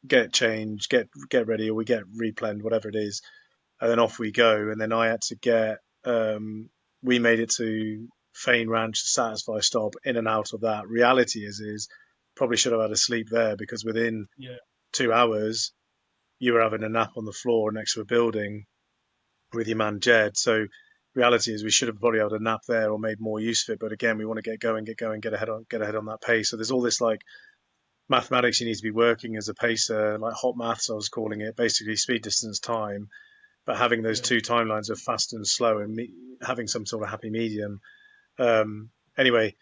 Speaker 2: get changed, get ready, or we get replaned, whatever it is, and then off we go. And then I had to get. We made it to Fane Ranch to satisfy stop in and out of that. Reality is probably should have had a sleep there because within
Speaker 1: yeah,
Speaker 2: 2 hours you were having a nap on the floor next to a building with your man Jed. So reality is we should have probably had a nap there or made more use of it. But again, we want to get going, get ahead on that pace. So there's all this like mathematics you need to be working as a pacer, like hot maths I was calling it, basically speed, distance, time. But having those
Speaker 1: yeah,
Speaker 2: two timelines of fast and slow and having some sort of happy medium. Anyway,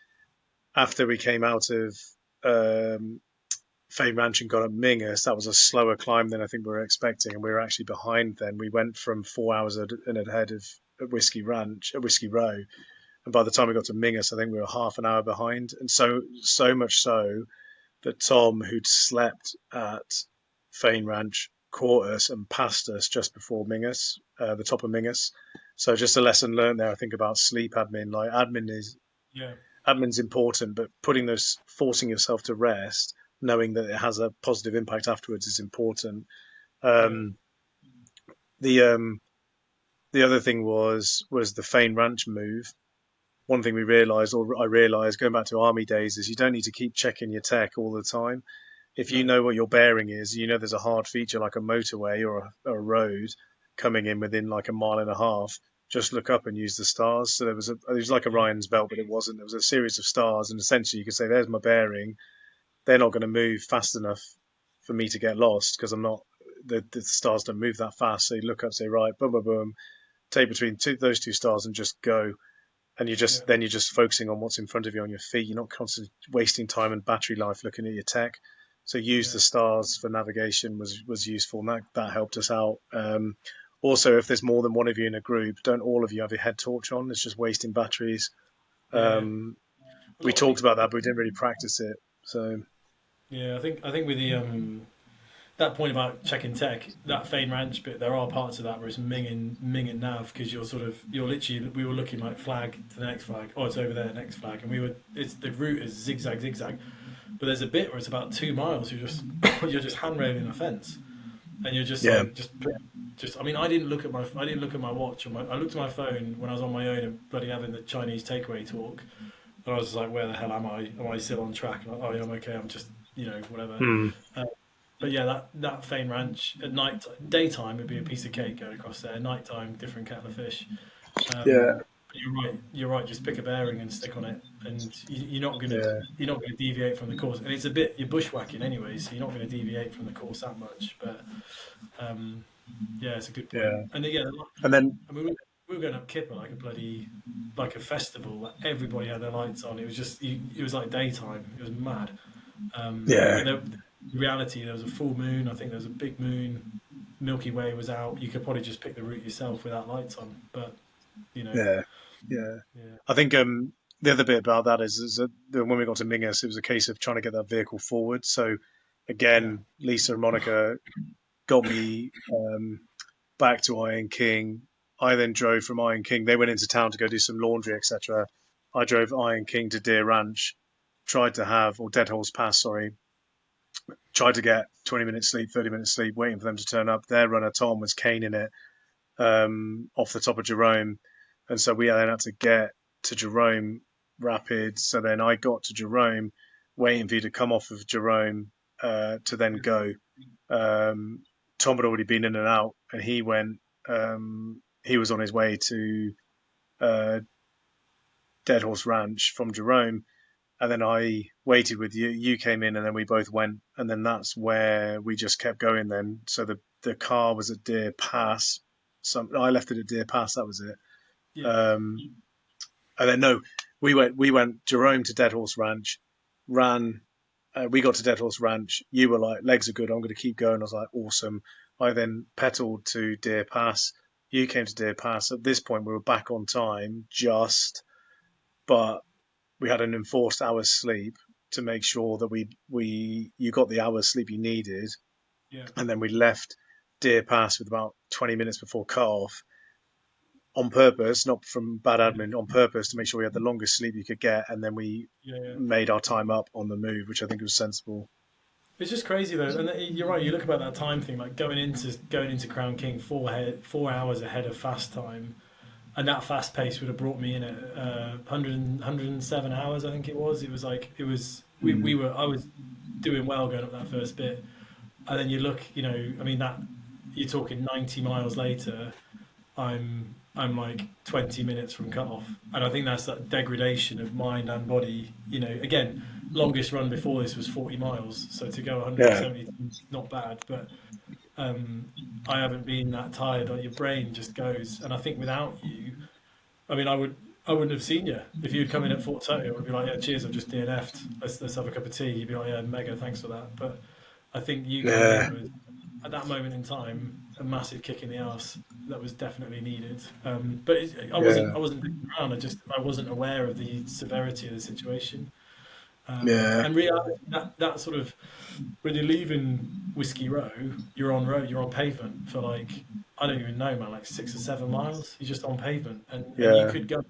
Speaker 2: after we came out of um, Fame Ranch and got up Mingus, that was a slower climb than I think we were expecting, and we were actually behind. Then we went from 4 hours and ahead of Whiskey Ranch, Whiskey Row, and by the time we got to Mingus, I think we were half an hour behind, and so much so that Tom, who'd slept at Fane Ranch, caught us and passed us just before Mingus, the top of Mingus. So just a lesson learned there, I think, about sleep admin. Like
Speaker 1: yeah,
Speaker 2: admin's important, but forcing yourself to rest, knowing that it has a positive impact afterwards, is important.
Speaker 1: yeah,
Speaker 2: Um, the the other thing was the Fane Ranch move. One thing we realised, or I realised, going back to army days, is you don't need to keep checking your tech all the time. If you
Speaker 1: no,
Speaker 2: know what your bearing is, you know there's a hard feature like a motorway or a road coming in within like a mile and a half. Just look up and use the stars. So it was like
Speaker 1: yeah,
Speaker 2: Orion's belt, but it wasn't. There was a series of stars, and essentially you could say, "There's my bearing." They're not going to move fast enough for me to get lost because I'm not. The stars don't move that fast. So you look up, say, right, boom, boom, boom, take between those two stars and just go, and
Speaker 1: yeah,
Speaker 2: you're just focusing on what's in front of you on your feet. You're not constantly wasting time and battery life looking at your tech. So use
Speaker 1: yeah,
Speaker 2: the stars for navigation was useful, and that helped us out. Also, if there's more than one of you in a group, don't all of you have your head torch on. It's just wasting batteries.
Speaker 1: yeah.
Speaker 2: Um,
Speaker 1: A
Speaker 2: we
Speaker 1: lot of
Speaker 2: talked
Speaker 1: it.
Speaker 2: about that, but we didn't really practice it. So
Speaker 1: Yeah, I think with the that point about checking tech, that Fane Ranch bit, there are parts of that where it's Ming and Nav because you're literally we were looking like flag to the next flag. Oh, it's over there, next flag, and it's the route is zigzag zigzag, but there's a bit where it's about 2 miles. You're just you're just handrailing a fence, and you're just
Speaker 2: yeah,
Speaker 1: like just just, I mean, I didn't look at my watch. I looked at my phone when I was on my own and bloody having the Chinese takeaway talk, and I was like, where the hell am I? Am I still on track? And oh, yeah, I'm okay. I'm just, whatever.
Speaker 2: Mm.
Speaker 1: Uh, but yeah, that Fane Ranch at night, daytime would be a piece of cake going across there. Nighttime, different kettle of fish.
Speaker 2: Yeah,
Speaker 1: But you're right. You're right. Just pick a bearing and stick on it, and
Speaker 2: yeah,
Speaker 1: you're not gonna deviate from the course. And it's a bit you're bushwhacking anyway, so you're not gonna deviate from the course that much. But um, yeah, it's a good point.
Speaker 2: yeah.
Speaker 1: And yeah,
Speaker 2: And then,
Speaker 1: I mean, we were going up Kipper like a bloody like a festival. Like everybody had their lights on. It was just it was like daytime. It was mad.
Speaker 2: yeah,
Speaker 1: But the reality, there was a full moon. I think there was a big moon. Milky Way was out. You could probably just pick the route yourself without lights on. But you know,
Speaker 2: yeah, yeah.
Speaker 1: yeah,
Speaker 2: I think the other bit about that is that when we got to Mingus, it was a case of trying to get that vehicle forward. So
Speaker 1: yeah,
Speaker 2: again, Lisa and Monica got me back to Iron King. I then drove from Iron King. They went into town to go do some laundry, etc. I drove Iron King to Deer Ranch, tried to have, or Dead Horse Pass, sorry, tried to get 20 minutes sleep, 30 minutes sleep, waiting for them to turn up. Their runner, Tom, was caning it off the top of Jerome. And so we then had to get to Jerome Rapids. So then I got to Jerome, waiting for you to come off of Jerome to then go. Um, Tom had already been in and out, and he went. He was on his way to uh, Dead Horse Ranch from Jerome, and then I waited with you. You came in, and then we both went, and then that's where we just kept going. Then, so the car was at Deer Pass. I left it at Deer Pass. That was it.
Speaker 1: yeah,
Speaker 2: Um, and then no, we went Jerome to Dead Horse Ranch, ran. We got to Dead Horse Ranch. You were like, legs are good. I'm going to keep going. I was like, awesome. I then pedaled to Deer Pass. You came to Deer Pass. At this point, we were back on time, but we had an enforced hour's sleep to make sure that you got the hour's sleep you needed,
Speaker 1: yeah,
Speaker 2: and then we left Deer Pass with about 20 minutes before cut off on purpose, not from bad admin, on purpose to make sure we had the longest sleep you could get, and then we
Speaker 1: yeah, yeah.
Speaker 2: made our time up on the move, which I think was sensible.
Speaker 1: It's just crazy though, and you're right. You look about that time thing, like going into Crown King 4 hours ahead of fast time, and that fast pace would have brought me in at 107 hours. I think it was. It was like it was. We
Speaker 2: Mm.
Speaker 1: were. I was doing well going up that first bit, and then you look. I mean that you're talking 90 miles later. I'm like 20 minutes from cut off, and I think that's that degradation of mind and body. Again, longest run before this was 40 miles, so to go
Speaker 2: Yeah,
Speaker 1: 170 is not bad, but um, I haven't been that tired. Like your brain just goes, and I think without you, I mean, I wouldn't have seen you if you'd come in at 4:30. I would be like, yeah, cheers, I've just DNF'd. Let's have a cup of tea. You'd be like, yeah, mega, thanks for that. But I think you coming
Speaker 2: yeah,
Speaker 1: in was at that moment in time a massive kick in the ass that was definitely needed. But
Speaker 2: yeah,
Speaker 1: I wasn't thinking around. I wasn't aware of the severity of the situation.
Speaker 2: yeah,
Speaker 1: And reality that sort of when you're leaving Whiskey Row, you're on pavement for like I don't even know, man, like 6 or 7 miles. You're just on pavement, and you
Speaker 2: yeah,
Speaker 1: could go.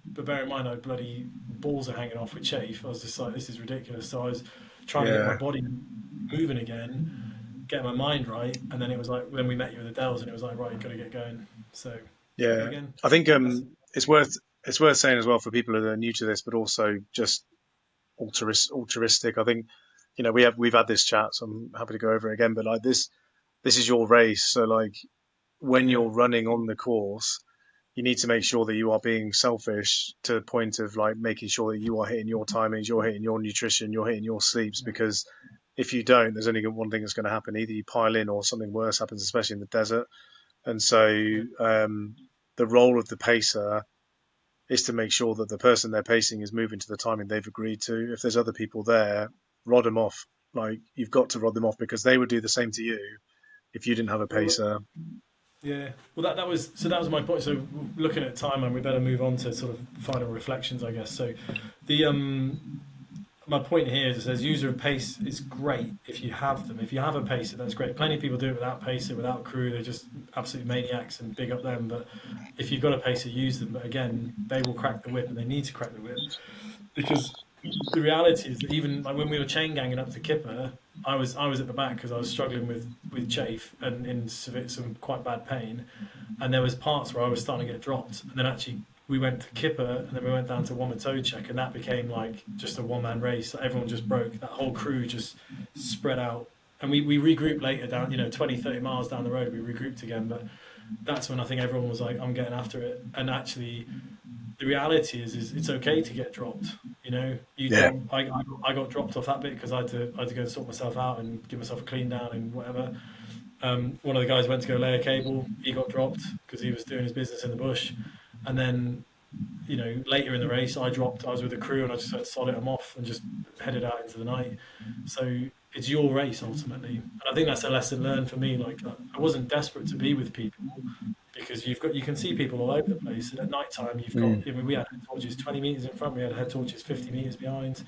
Speaker 1: But bear in mind, I bloody balls are hanging off with chafe. I was just like, this is ridiculous. So I was trying to get my
Speaker 2: yeah,
Speaker 1: body moving again, get my mind right, and then it was like when we met you at the Dells, and it was like, right, got to get going. So
Speaker 2: yeah.
Speaker 1: again,
Speaker 2: I think
Speaker 1: that's
Speaker 2: it's worth saying as well for people who are new to this, but also just altruistic. I think we've had this chat, so I'm happy to go over it again. But like this is your race, so like when
Speaker 1: yeah,
Speaker 2: you're running on the course, you need to make sure that you are being selfish to the point of like making sure that you are hitting your timings, you're hitting your nutrition, you're hitting your sleeps. Because if you don't, there's only one thing that's going to happen: either you pile in or something worse happens, especially in the desert. And so
Speaker 1: yeah,
Speaker 2: the role of the pacer is to make sure that the person they're pacing is moving to the timing they've agreed to. If there's other people there, rod them off. Like you've got to rod them off because they would do the same to you if you didn't have a
Speaker 1: well,
Speaker 2: pacer.
Speaker 1: yeah. Well, that was my point. So looking at time, and we better move on to sort of final reflections, I guess. So the my point here is it says user of pace is great if you have them. If you have a pacer, that's great. Plenty of people do it without pacer, without crew. They're just absolute maniacs and big up them. But if you've got a pacer, use them. But again, they will crack the whip, and they need to crack the whip because the reality is that even like when we were chain ganging up to Kipper, I was at the back because I was struggling with chafe and in some quite bad pain, and there was parts where I was starting to get dropped, and then actually we went to Kipper and then we went down to Womatocek, and that became like just a one man race. Everyone just broke. That whole crew just spread out, and we regrouped later down, 20, 30 miles down the road. We regrouped again, but that's when I think everyone was like, I'm getting after it, and actually the reality is it's okay to get dropped. You
Speaker 2: Yeah,
Speaker 1: drop. I got dropped off that bit because I had to go and sort myself out and give myself a clean down and whatever. One of the guys went to go lay a cable. He got dropped because he was doing his business in the bush. And then later in the race, I dropped. I was with the crew and I just had to solid them off and just headed out into the night. So it's your race ultimately, and I think that's a lesson learned for me. Like I wasn't desperate to be with people because you can see people all over the place. And at night time, you've got.
Speaker 2: mm,
Speaker 1: I mean, we had head torches 20 meters in front. We had head torches 50 meters behind.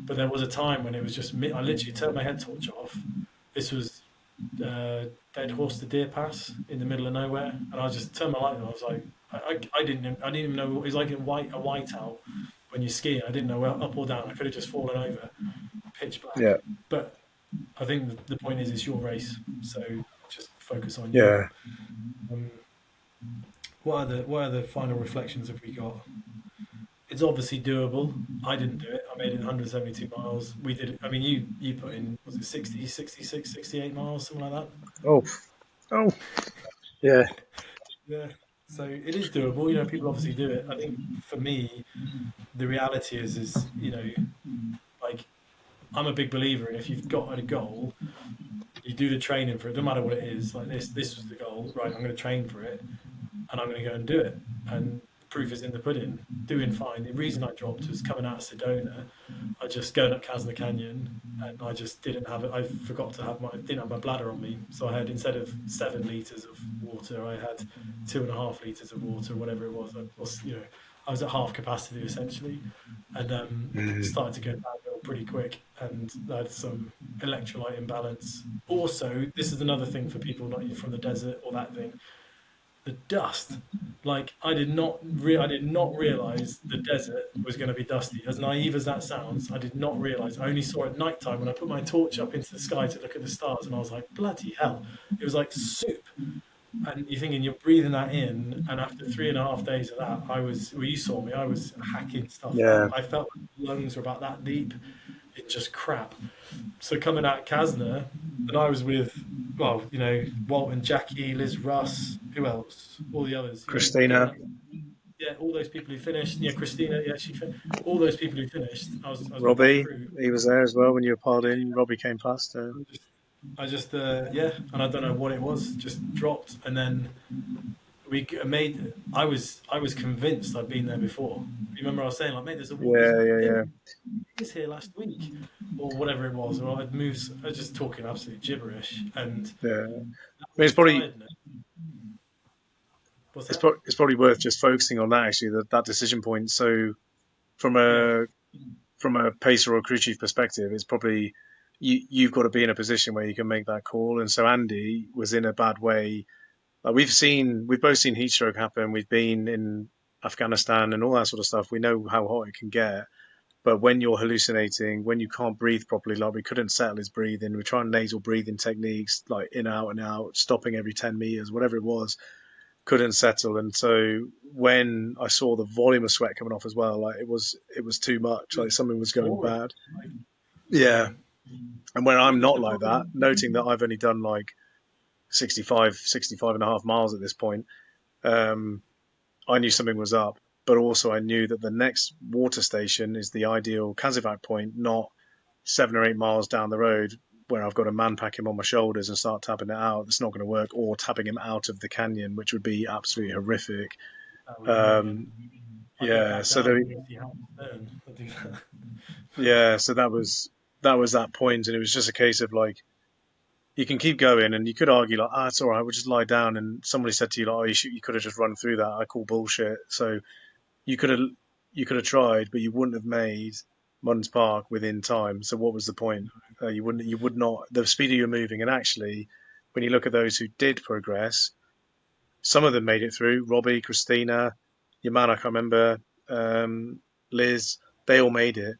Speaker 1: But there was a time when it was just me. I literally turned my head torch off. This was Dead Horse to Deer Pass in the middle of nowhere, and I just turned my light on. I was like, I didn't even know it was like a white owl when you ski. I didn't know where up or down. I could have just fallen over, pitch black.
Speaker 2: yeah,
Speaker 1: But I think the point is it's your race, so just focus on you.
Speaker 2: yeah.
Speaker 1: Um, what are the final reflections have we got? It's obviously doable. I didn't do it. I made it 172 miles. We did it. I mean, you put in, was it 60, 66, 68 miles, something like that?
Speaker 2: Oh, oh, yeah,
Speaker 1: Yeah. So it is doable. People obviously do it. I think for me, the reality is like I'm a big believer in if you've got a goal, you do the training for it. No matter what it is. Like this was the goal. Right, I'm going to train for it, and I'm going to go and do it. And the proof is in the pudding. Doing fine. The reason I dropped was coming out of Sedona. I just going up Casner Canyon, and I just didn't have it. I forgot to have didn't have my bladder on me, so I had, instead of 7 liters of water, I had 2.5 liters of water, whatever it was. I was at half capacity essentially, and
Speaker 2: mm,
Speaker 1: started to go downhill pretty quick, and I had some electrolyte imbalance. Also, this is another thing for people not from the desert or that thing, the dust. Like I did not realize the desert was going to be dusty. As naive as that sounds, I did not realize. I only saw it at night time when I put my torch up into the sky to look at the stars, and I was like, bloody hell! It was like soup. And you're thinking you're breathing that in, and after 3.5 days of that, well, you saw me. I was hacking stuff up.
Speaker 2: yeah.
Speaker 1: I felt like my lungs were about that deep in just crap. So coming out Casner, and I was with, well, Walton, Jackie, Liz, Russ, who else? All the others,
Speaker 2: Christina,
Speaker 1: yeah, all those people who finished. Yeah, Christina, yeah, all those people who finished. I was with that
Speaker 2: Robbie,
Speaker 1: crew.
Speaker 2: he was there as well when you were piled in. Robbie came past.
Speaker 1: Yeah, and I don't know what it was, just dropped, and then we made. I was convinced I'd been there before. You remember I was saying like, mate, there's a water.
Speaker 2: Yeah, yeah,
Speaker 1: Yeah,
Speaker 2: yeah,
Speaker 1: he was here last week, or whatever it was. Or I'd moved. I was just talking absolute gibberish, and
Speaker 2: yeah. I
Speaker 1: that
Speaker 2: mean,
Speaker 1: was tiredness. What's that?
Speaker 2: it's probably worth just focusing on that actually, that decision point. So from
Speaker 1: Yeah.
Speaker 2: a pacer or crew chief perspective, it's probably you've got to be in a position where you can make that call. And so Andy was in a bad way. Like we've both seen heat stroke happen. We've been in Afghanistan and all that sort of stuff. We know how hot it can get. But when you're hallucinating, when you can't breathe properly, like we couldn't settle his breathing, we're trying nasal breathing techniques, like in, out, and out, stopping every 10 meters, whatever it was, couldn't settle. And so when I saw the volume of sweat coming off as well, like it was too much,
Speaker 1: It
Speaker 2: like
Speaker 1: was
Speaker 2: something was going
Speaker 1: pouring.
Speaker 2: bad.
Speaker 1: Like,
Speaker 2: Yeah.
Speaker 1: yeah.
Speaker 2: And when I'm
Speaker 1: The
Speaker 2: not like that,
Speaker 1: problem.
Speaker 2: noting that I've only done like 65 and a half miles at this point, um, I knew something was up. But also, I knew that the next water station is the ideal Kazivac point, not 7 or 8 miles down the road where I've got to man pack him on my shoulders and start tapping it out. It's not going to work, or tapping him out of the canyon, which would be absolutely horrific.
Speaker 1: That would be brilliant.
Speaker 2: Um,
Speaker 1: I get
Speaker 2: yeah,
Speaker 1: back
Speaker 2: so
Speaker 1: down
Speaker 2: there,
Speaker 1: and go see Howard Stern. I do that.
Speaker 2: yeah, so that was that point, and it was just a case of like you can keep going, and you could argue like, it's all right, we'll just lie down. And somebody said to you like, oh, you could have just run through that. I call bullshit. So you could have you could have tried, but you wouldn't have made Muns Park within time. So what was the point? You would not, the speed you're moving. And actually, when you look at those who did progress, some of them made it through. Robbie, Christina, your man, I can't remember, um, Liz, they all made it.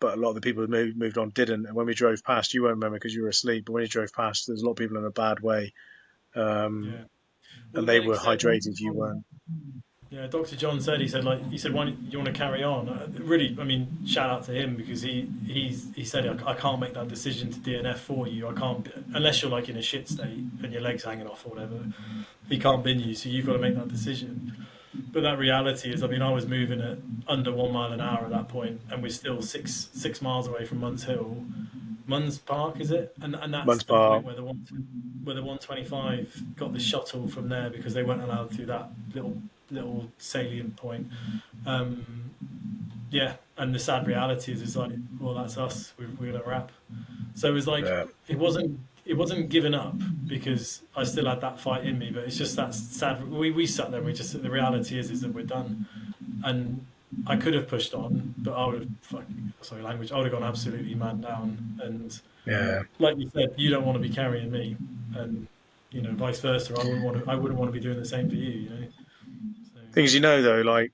Speaker 2: but a lot of the people who moved on didn't. And when we drove past, you won't remember because you were asleep, but when you drove past, there's a lot of people in a bad way,
Speaker 1: Yeah. Well,
Speaker 2: and
Speaker 1: the
Speaker 2: they
Speaker 1: medic
Speaker 2: were
Speaker 1: said,
Speaker 2: hydrated. You weren't.
Speaker 1: yeah, Dr. John said, he said, like, he said, why don't you want to carry on? Really, I mean, shout out to him because he said, I can't make that decision to DNF for you. I can't, unless you're like in a shit state and your legs hanging off or whatever. He can't bin you, so you've got to make that decision. But that reality is, I mean, I was moving at under 1 mile an hour at that point, and we're still six miles away from Munns Hill, Munns Park, is it? And that's the
Speaker 2: Munspar.
Speaker 1: point where the 125 got the shuttle from there because they weren't allowed through that little salient point. Um, yeah, and the sad reality is like, well, that's us. We're gonna wrap. So it was like
Speaker 2: Yeah.
Speaker 1: it wasn't giving up because I still had that fight in me, but it's just that sad. We sat there and we just the reality is that we're done, and I could have pushed on, but I would have sorry language. I would have gone absolutely man down, and
Speaker 2: Yeah.
Speaker 1: like you said, you don't want to be carrying me, and vice versa. I wouldn't want to be doing the same for you. So
Speaker 2: Things though, like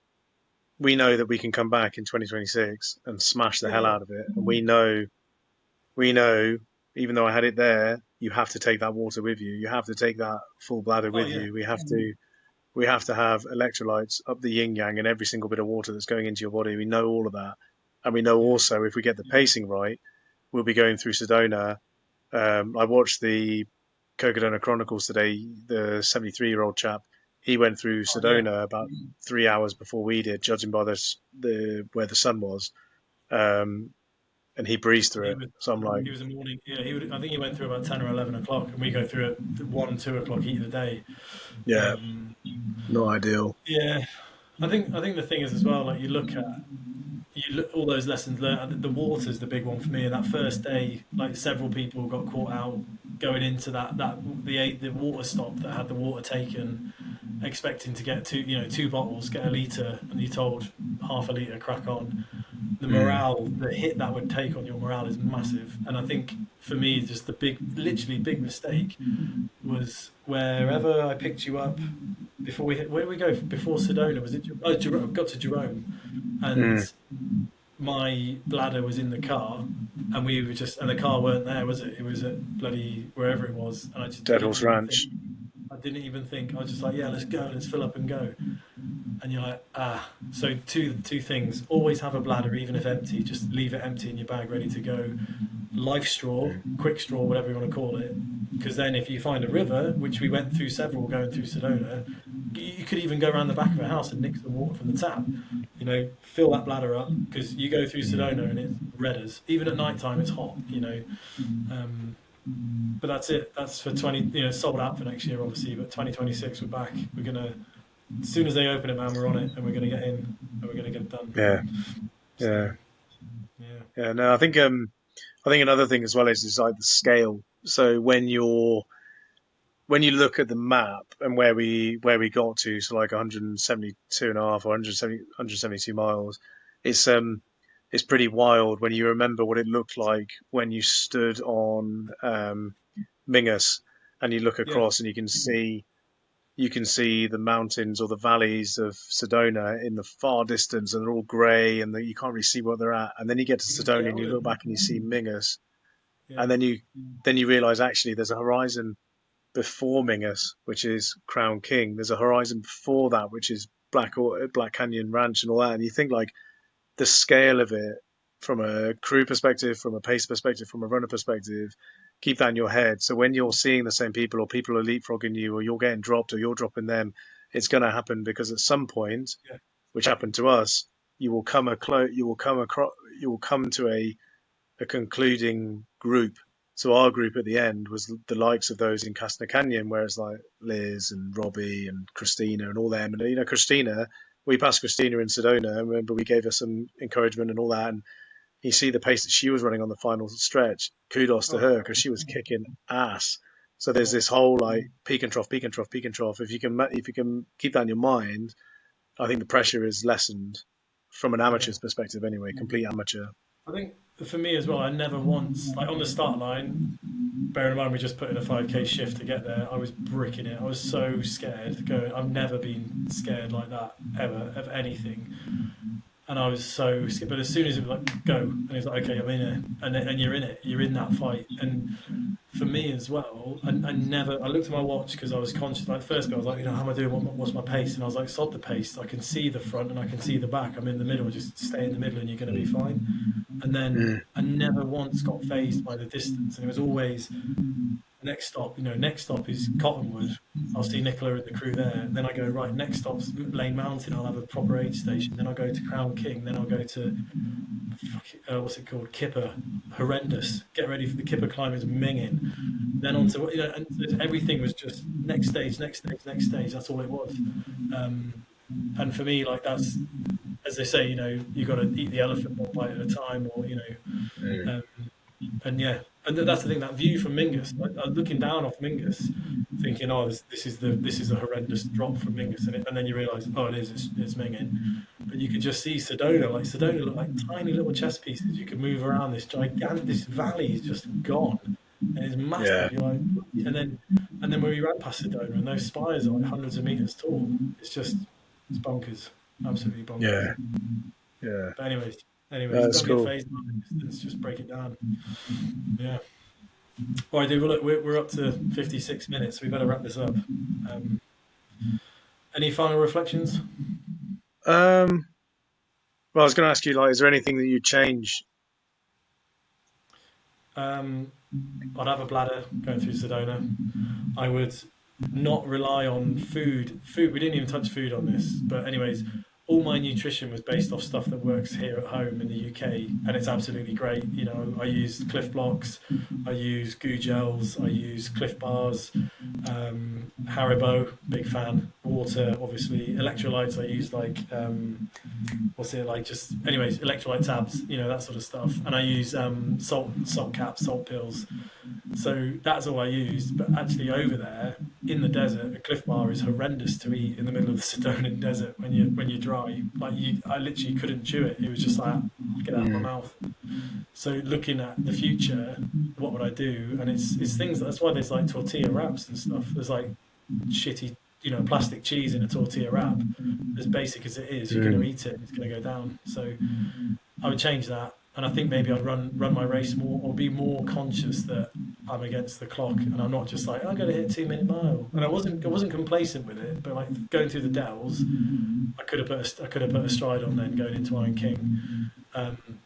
Speaker 2: we know that we can come back in 2026 and smash the
Speaker 1: yeah,
Speaker 2: hell
Speaker 1: yeah,
Speaker 2: out of it, and we know, even though I had it there, you have to take that water with you. You have to take that full bladder
Speaker 1: oh
Speaker 2: with
Speaker 1: yeah,
Speaker 2: you. We have to have electrolytes up the yin yang in every single bit of water that's going into your body. We know all of that, and we know
Speaker 1: yeah,
Speaker 2: also if we get the pacing right, we'll be going through Sedona. I watched the Cocodona Chronicles today. The 73-year-old chap, he went through
Speaker 1: oh yeah.
Speaker 2: Sedona about 3 hours before we did, judging by the where the sun was, um, and he breezed
Speaker 1: So
Speaker 2: through it. So I'm like,
Speaker 1: he was a morning. Yeah, I think he went through about 10 or 11 o'clock, and we go through at 1, 2 o'clock heat of the day.
Speaker 2: yeah,
Speaker 1: Um,
Speaker 2: not ideal.
Speaker 1: yeah, I think the thing is as well. Like you look all those lessons learned. The water's the big one for me. And that first day, like several people got caught out going into the water stop that had the water taken, expecting to get two bottles, get a litre, and you told half a litre, crack on. The
Speaker 2: Mm.
Speaker 1: morale, the hit that would take on your morale is massive. And I think for me, just literally big mistake was wherever I picked you up before where did we go before Sedona? Was it? Oh, got to Jerome,
Speaker 2: Mm.
Speaker 1: and my bladder was in the car, and and the car weren't there, was it? It was at bloody wherever it was, and I just
Speaker 2: Dead
Speaker 1: didn't
Speaker 2: Horse
Speaker 1: even think.
Speaker 2: Ranch.
Speaker 1: I didn't even think. I was just like, yeah, let's go, let's fill up and go. And you're like, ah. So two things: always have a bladder, even if empty. Just leave it empty in your bag, ready to go. Life straw,
Speaker 2: Mm.
Speaker 1: quick straw, whatever you want to call it. Because then, if you find a river, which we went through several going through Sedona, you could even go around the back of a house and nick the water from the tap. Fill that bladder up because you go through Sedona and it's red as. Even at night time, it's hot. Um, but that's it. That's for 20. Sold out for next year, obviously. But 2026, we're back. We're gonna as soon as they open it, man, we're on it, and we're gonna get in, and we're gonna get it done.
Speaker 2: Yeah,
Speaker 1: So
Speaker 2: yeah,
Speaker 1: yeah,
Speaker 2: yeah. No, I think another thing as well is like the scale. So when you look at the map and where we got to, so like 172 and a half or 172 miles, it's pretty wild when you remember what it looked like when you stood on Mingus and you look
Speaker 1: yeah,
Speaker 2: across and you can see the mountains or the valleys of Sedona in the far distance, and they're all grey, and you can't really see what they're at. And then you get to
Speaker 1: even
Speaker 2: Sedona and you look
Speaker 1: Skelton.
Speaker 2: back and you see Mingus, and
Speaker 1: Yeah,
Speaker 2: then you realise actually there's a horizon before Mingus, which is Crown King. There's a horizon before that, which is Black Canyon Ranch and all that. And you think like the scale of it from a crew perspective, from a pace perspective, from a runner perspective, keep that in your head. So when you're seeing the same people or people are leapfrogging you or you're getting dropped or you're dropping them, it's going to happen because at some point,
Speaker 1: yeah,
Speaker 2: which happened to us, you will come to a concluding group. So our group at the end was the likes of those in Casner Canyon, where it's like Liz and Robbie and Christina and all them. And Christina, we passed Christina in Sedona. I remember we gave her some encouragement and all that. And you see the pace that she was running on the final stretch. Kudos to
Speaker 1: oh
Speaker 2: her
Speaker 1: yeah,
Speaker 2: because she was kicking ass. So there's
Speaker 1: yeah,
Speaker 2: this whole like peak and trough, peak and trough, peak and trough. If you can keep that in your mind, I think the pressure is lessened from an
Speaker 1: yeah.
Speaker 2: amateur's perspective anyway, complete amateur.
Speaker 1: I think for me as well, I never once like on the start line. Bearing in mind we just put in a 5K shift to get there, I was bricking it. I was so scared going. I've never been scared like that ever of anything. and I was so scared. But as soon as it was like go, and he's like, okay, I'm in it, and you're in it, you're in that fight. And for me as well, I never, I looked at my watch because I was conscious. Like the first bit, I was like, how am I doing? What's my pace? And I was like, sod the pace. I can see the front and I can see the back. I'm in the middle. Just stay in the middle, and you're going to be fine. And then
Speaker 2: Mm.
Speaker 1: I never once got phased by the distance, and it was always next stop. Next stop is Cottonwood. I'll see Nicola and the crew there. Then I go right. Next stop's Lane Mountain. I'll have a proper aid station. Then I'll go to Crown King. Then I'll go to what's it called? Kipper. Horrendous. Get ready for the Kipper climbers minging. Then on to and everything was just next stage, next stage, next stage. That's all it was. Um, and for me, like that's as they say, you got to eat the elephant one bite at a time, or
Speaker 2: Mm.
Speaker 1: um, and yeah, and that's the thing. That view from Mingus, I'm looking down off Mingus, thinking, oh, this is a horrendous drop from Mingus, and then you realise, oh, it's Mingin. But you could just see Sedona. Like Sedona looked like tiny little chess pieces. You could move around this valley is just gone, and it's
Speaker 2: Yeah,
Speaker 1: massive. You're like, and then when we ran past Sedona, and those spires are like hundreds of meters tall. It's bonkers, absolutely bonkers.
Speaker 2: yeah, yeah.
Speaker 1: But anyways,
Speaker 2: That's
Speaker 1: don't get
Speaker 2: cool.
Speaker 1: phased by the distance. Just break it down. Yeah. All right, dude. Well, look, we're up to 56 minutes. We better wrap this up. Um, any final reflections?
Speaker 2: Um, well, I was going to ask you, like, is there anything that you change?
Speaker 1: Um, I'd have a bladder going through Sedona. I would not rely on food. Food. We didn't even touch food on this, but anyways, all my nutrition was based off stuff that works here at home in the UK, and it's absolutely great. I use Cliff Blocks, I use Goo Gels, I use Cliff Bars, Haribo, big fan. Water, obviously. Electrolytes, I use like what's it like? Just anyways, electrolyte tabs, that sort of stuff. And I use salt caps, salt pills. So that's all I used. But actually, over there in the desert, a Cliff Bar is horrendous to eat in the middle of the Sedonan desert when you're dry. Like I literally couldn't chew it. It was just like get out of my
Speaker 2: Mm.
Speaker 1: mouth. So looking at the future, what would I do? And it's things. That's why there's like tortilla wraps and stuff. There's like shitty, plastic cheese in a tortilla wrap. As basic as it is, you're going to
Speaker 2: Mm.
Speaker 1: eat it. It's going to go down. So I would change that, and I think maybe I'd run my race more, or be more conscious that I'm against the clock, and I'm not just like I'm going to hit 2 minute mile. And I wasn't complacent with it, but like going through the dells, I could have put a stride on then going into Iron King.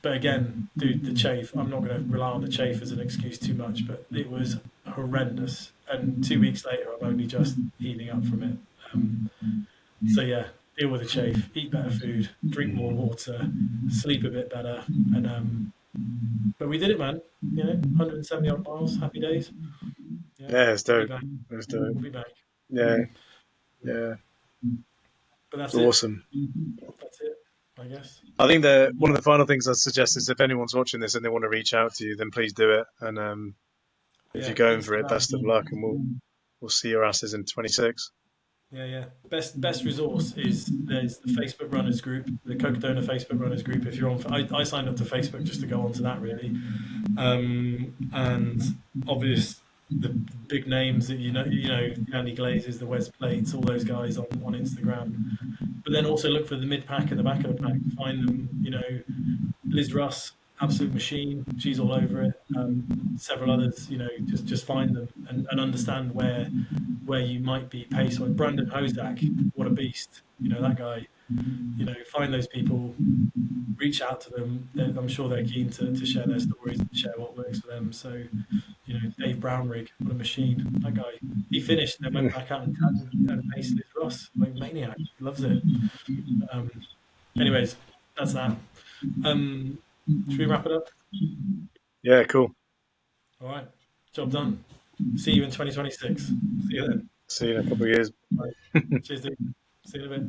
Speaker 1: But again, dude, the chafe. I'm not going to rely on the chafe as an excuse too much, but it was horrendous. And 2 weeks later, I'm only just healing up from it. Um, so yeah, deal with the chafe, eat better food, drink more water, sleep a bit better, and but we did it, man. 170 odd miles, happy days. Yeah,
Speaker 2: Yeah, it's
Speaker 1: we'll be
Speaker 2: dope.
Speaker 1: back.
Speaker 2: It's dope.
Speaker 1: We'll be back.
Speaker 2: Yeah,
Speaker 1: Yeah,
Speaker 2: yeah.
Speaker 1: but
Speaker 2: It's
Speaker 1: that's it.
Speaker 2: awesome.
Speaker 1: That's it, I guess.
Speaker 2: I think the one of the final things I suggest is if anyone's watching this and they want to reach out to you, then please do it. And if
Speaker 1: Yeah,
Speaker 2: you're going for it,
Speaker 1: Instagram.
Speaker 2: best of luck, and we'll see your asses in 26.
Speaker 1: Yeah, yeah. Best resource is there's the Facebook runners group, the Cocodona Facebook runners group. If you're on, I signed up to Facebook just to go onto that really, and obvious the big names that Andy Glazes, the Wes Plates, all those guys on Instagram. But then also look for the mid pack and the back of the pack. Find them. Liz Russ, absolute machine. She's all over it. Several others. Just find them and understand where you might be pace. Like Brandon Hozak, what a beast. That guy. Find those people, reach out to them. I'm sure they're keen to share their stories and share what works for them. So, Dave Brownrigg, what a machine. That guy. He finished and then went back out and paced Liz Ross. Like maniac. Loves it. Um, anyways, that's that. Should we wrap it up?
Speaker 2: Yeah, cool.
Speaker 1: All right. Job done. See you in 2026. See you then.
Speaker 2: See you in a couple of years.
Speaker 1: All right. Cheers, dude. See you in a bit.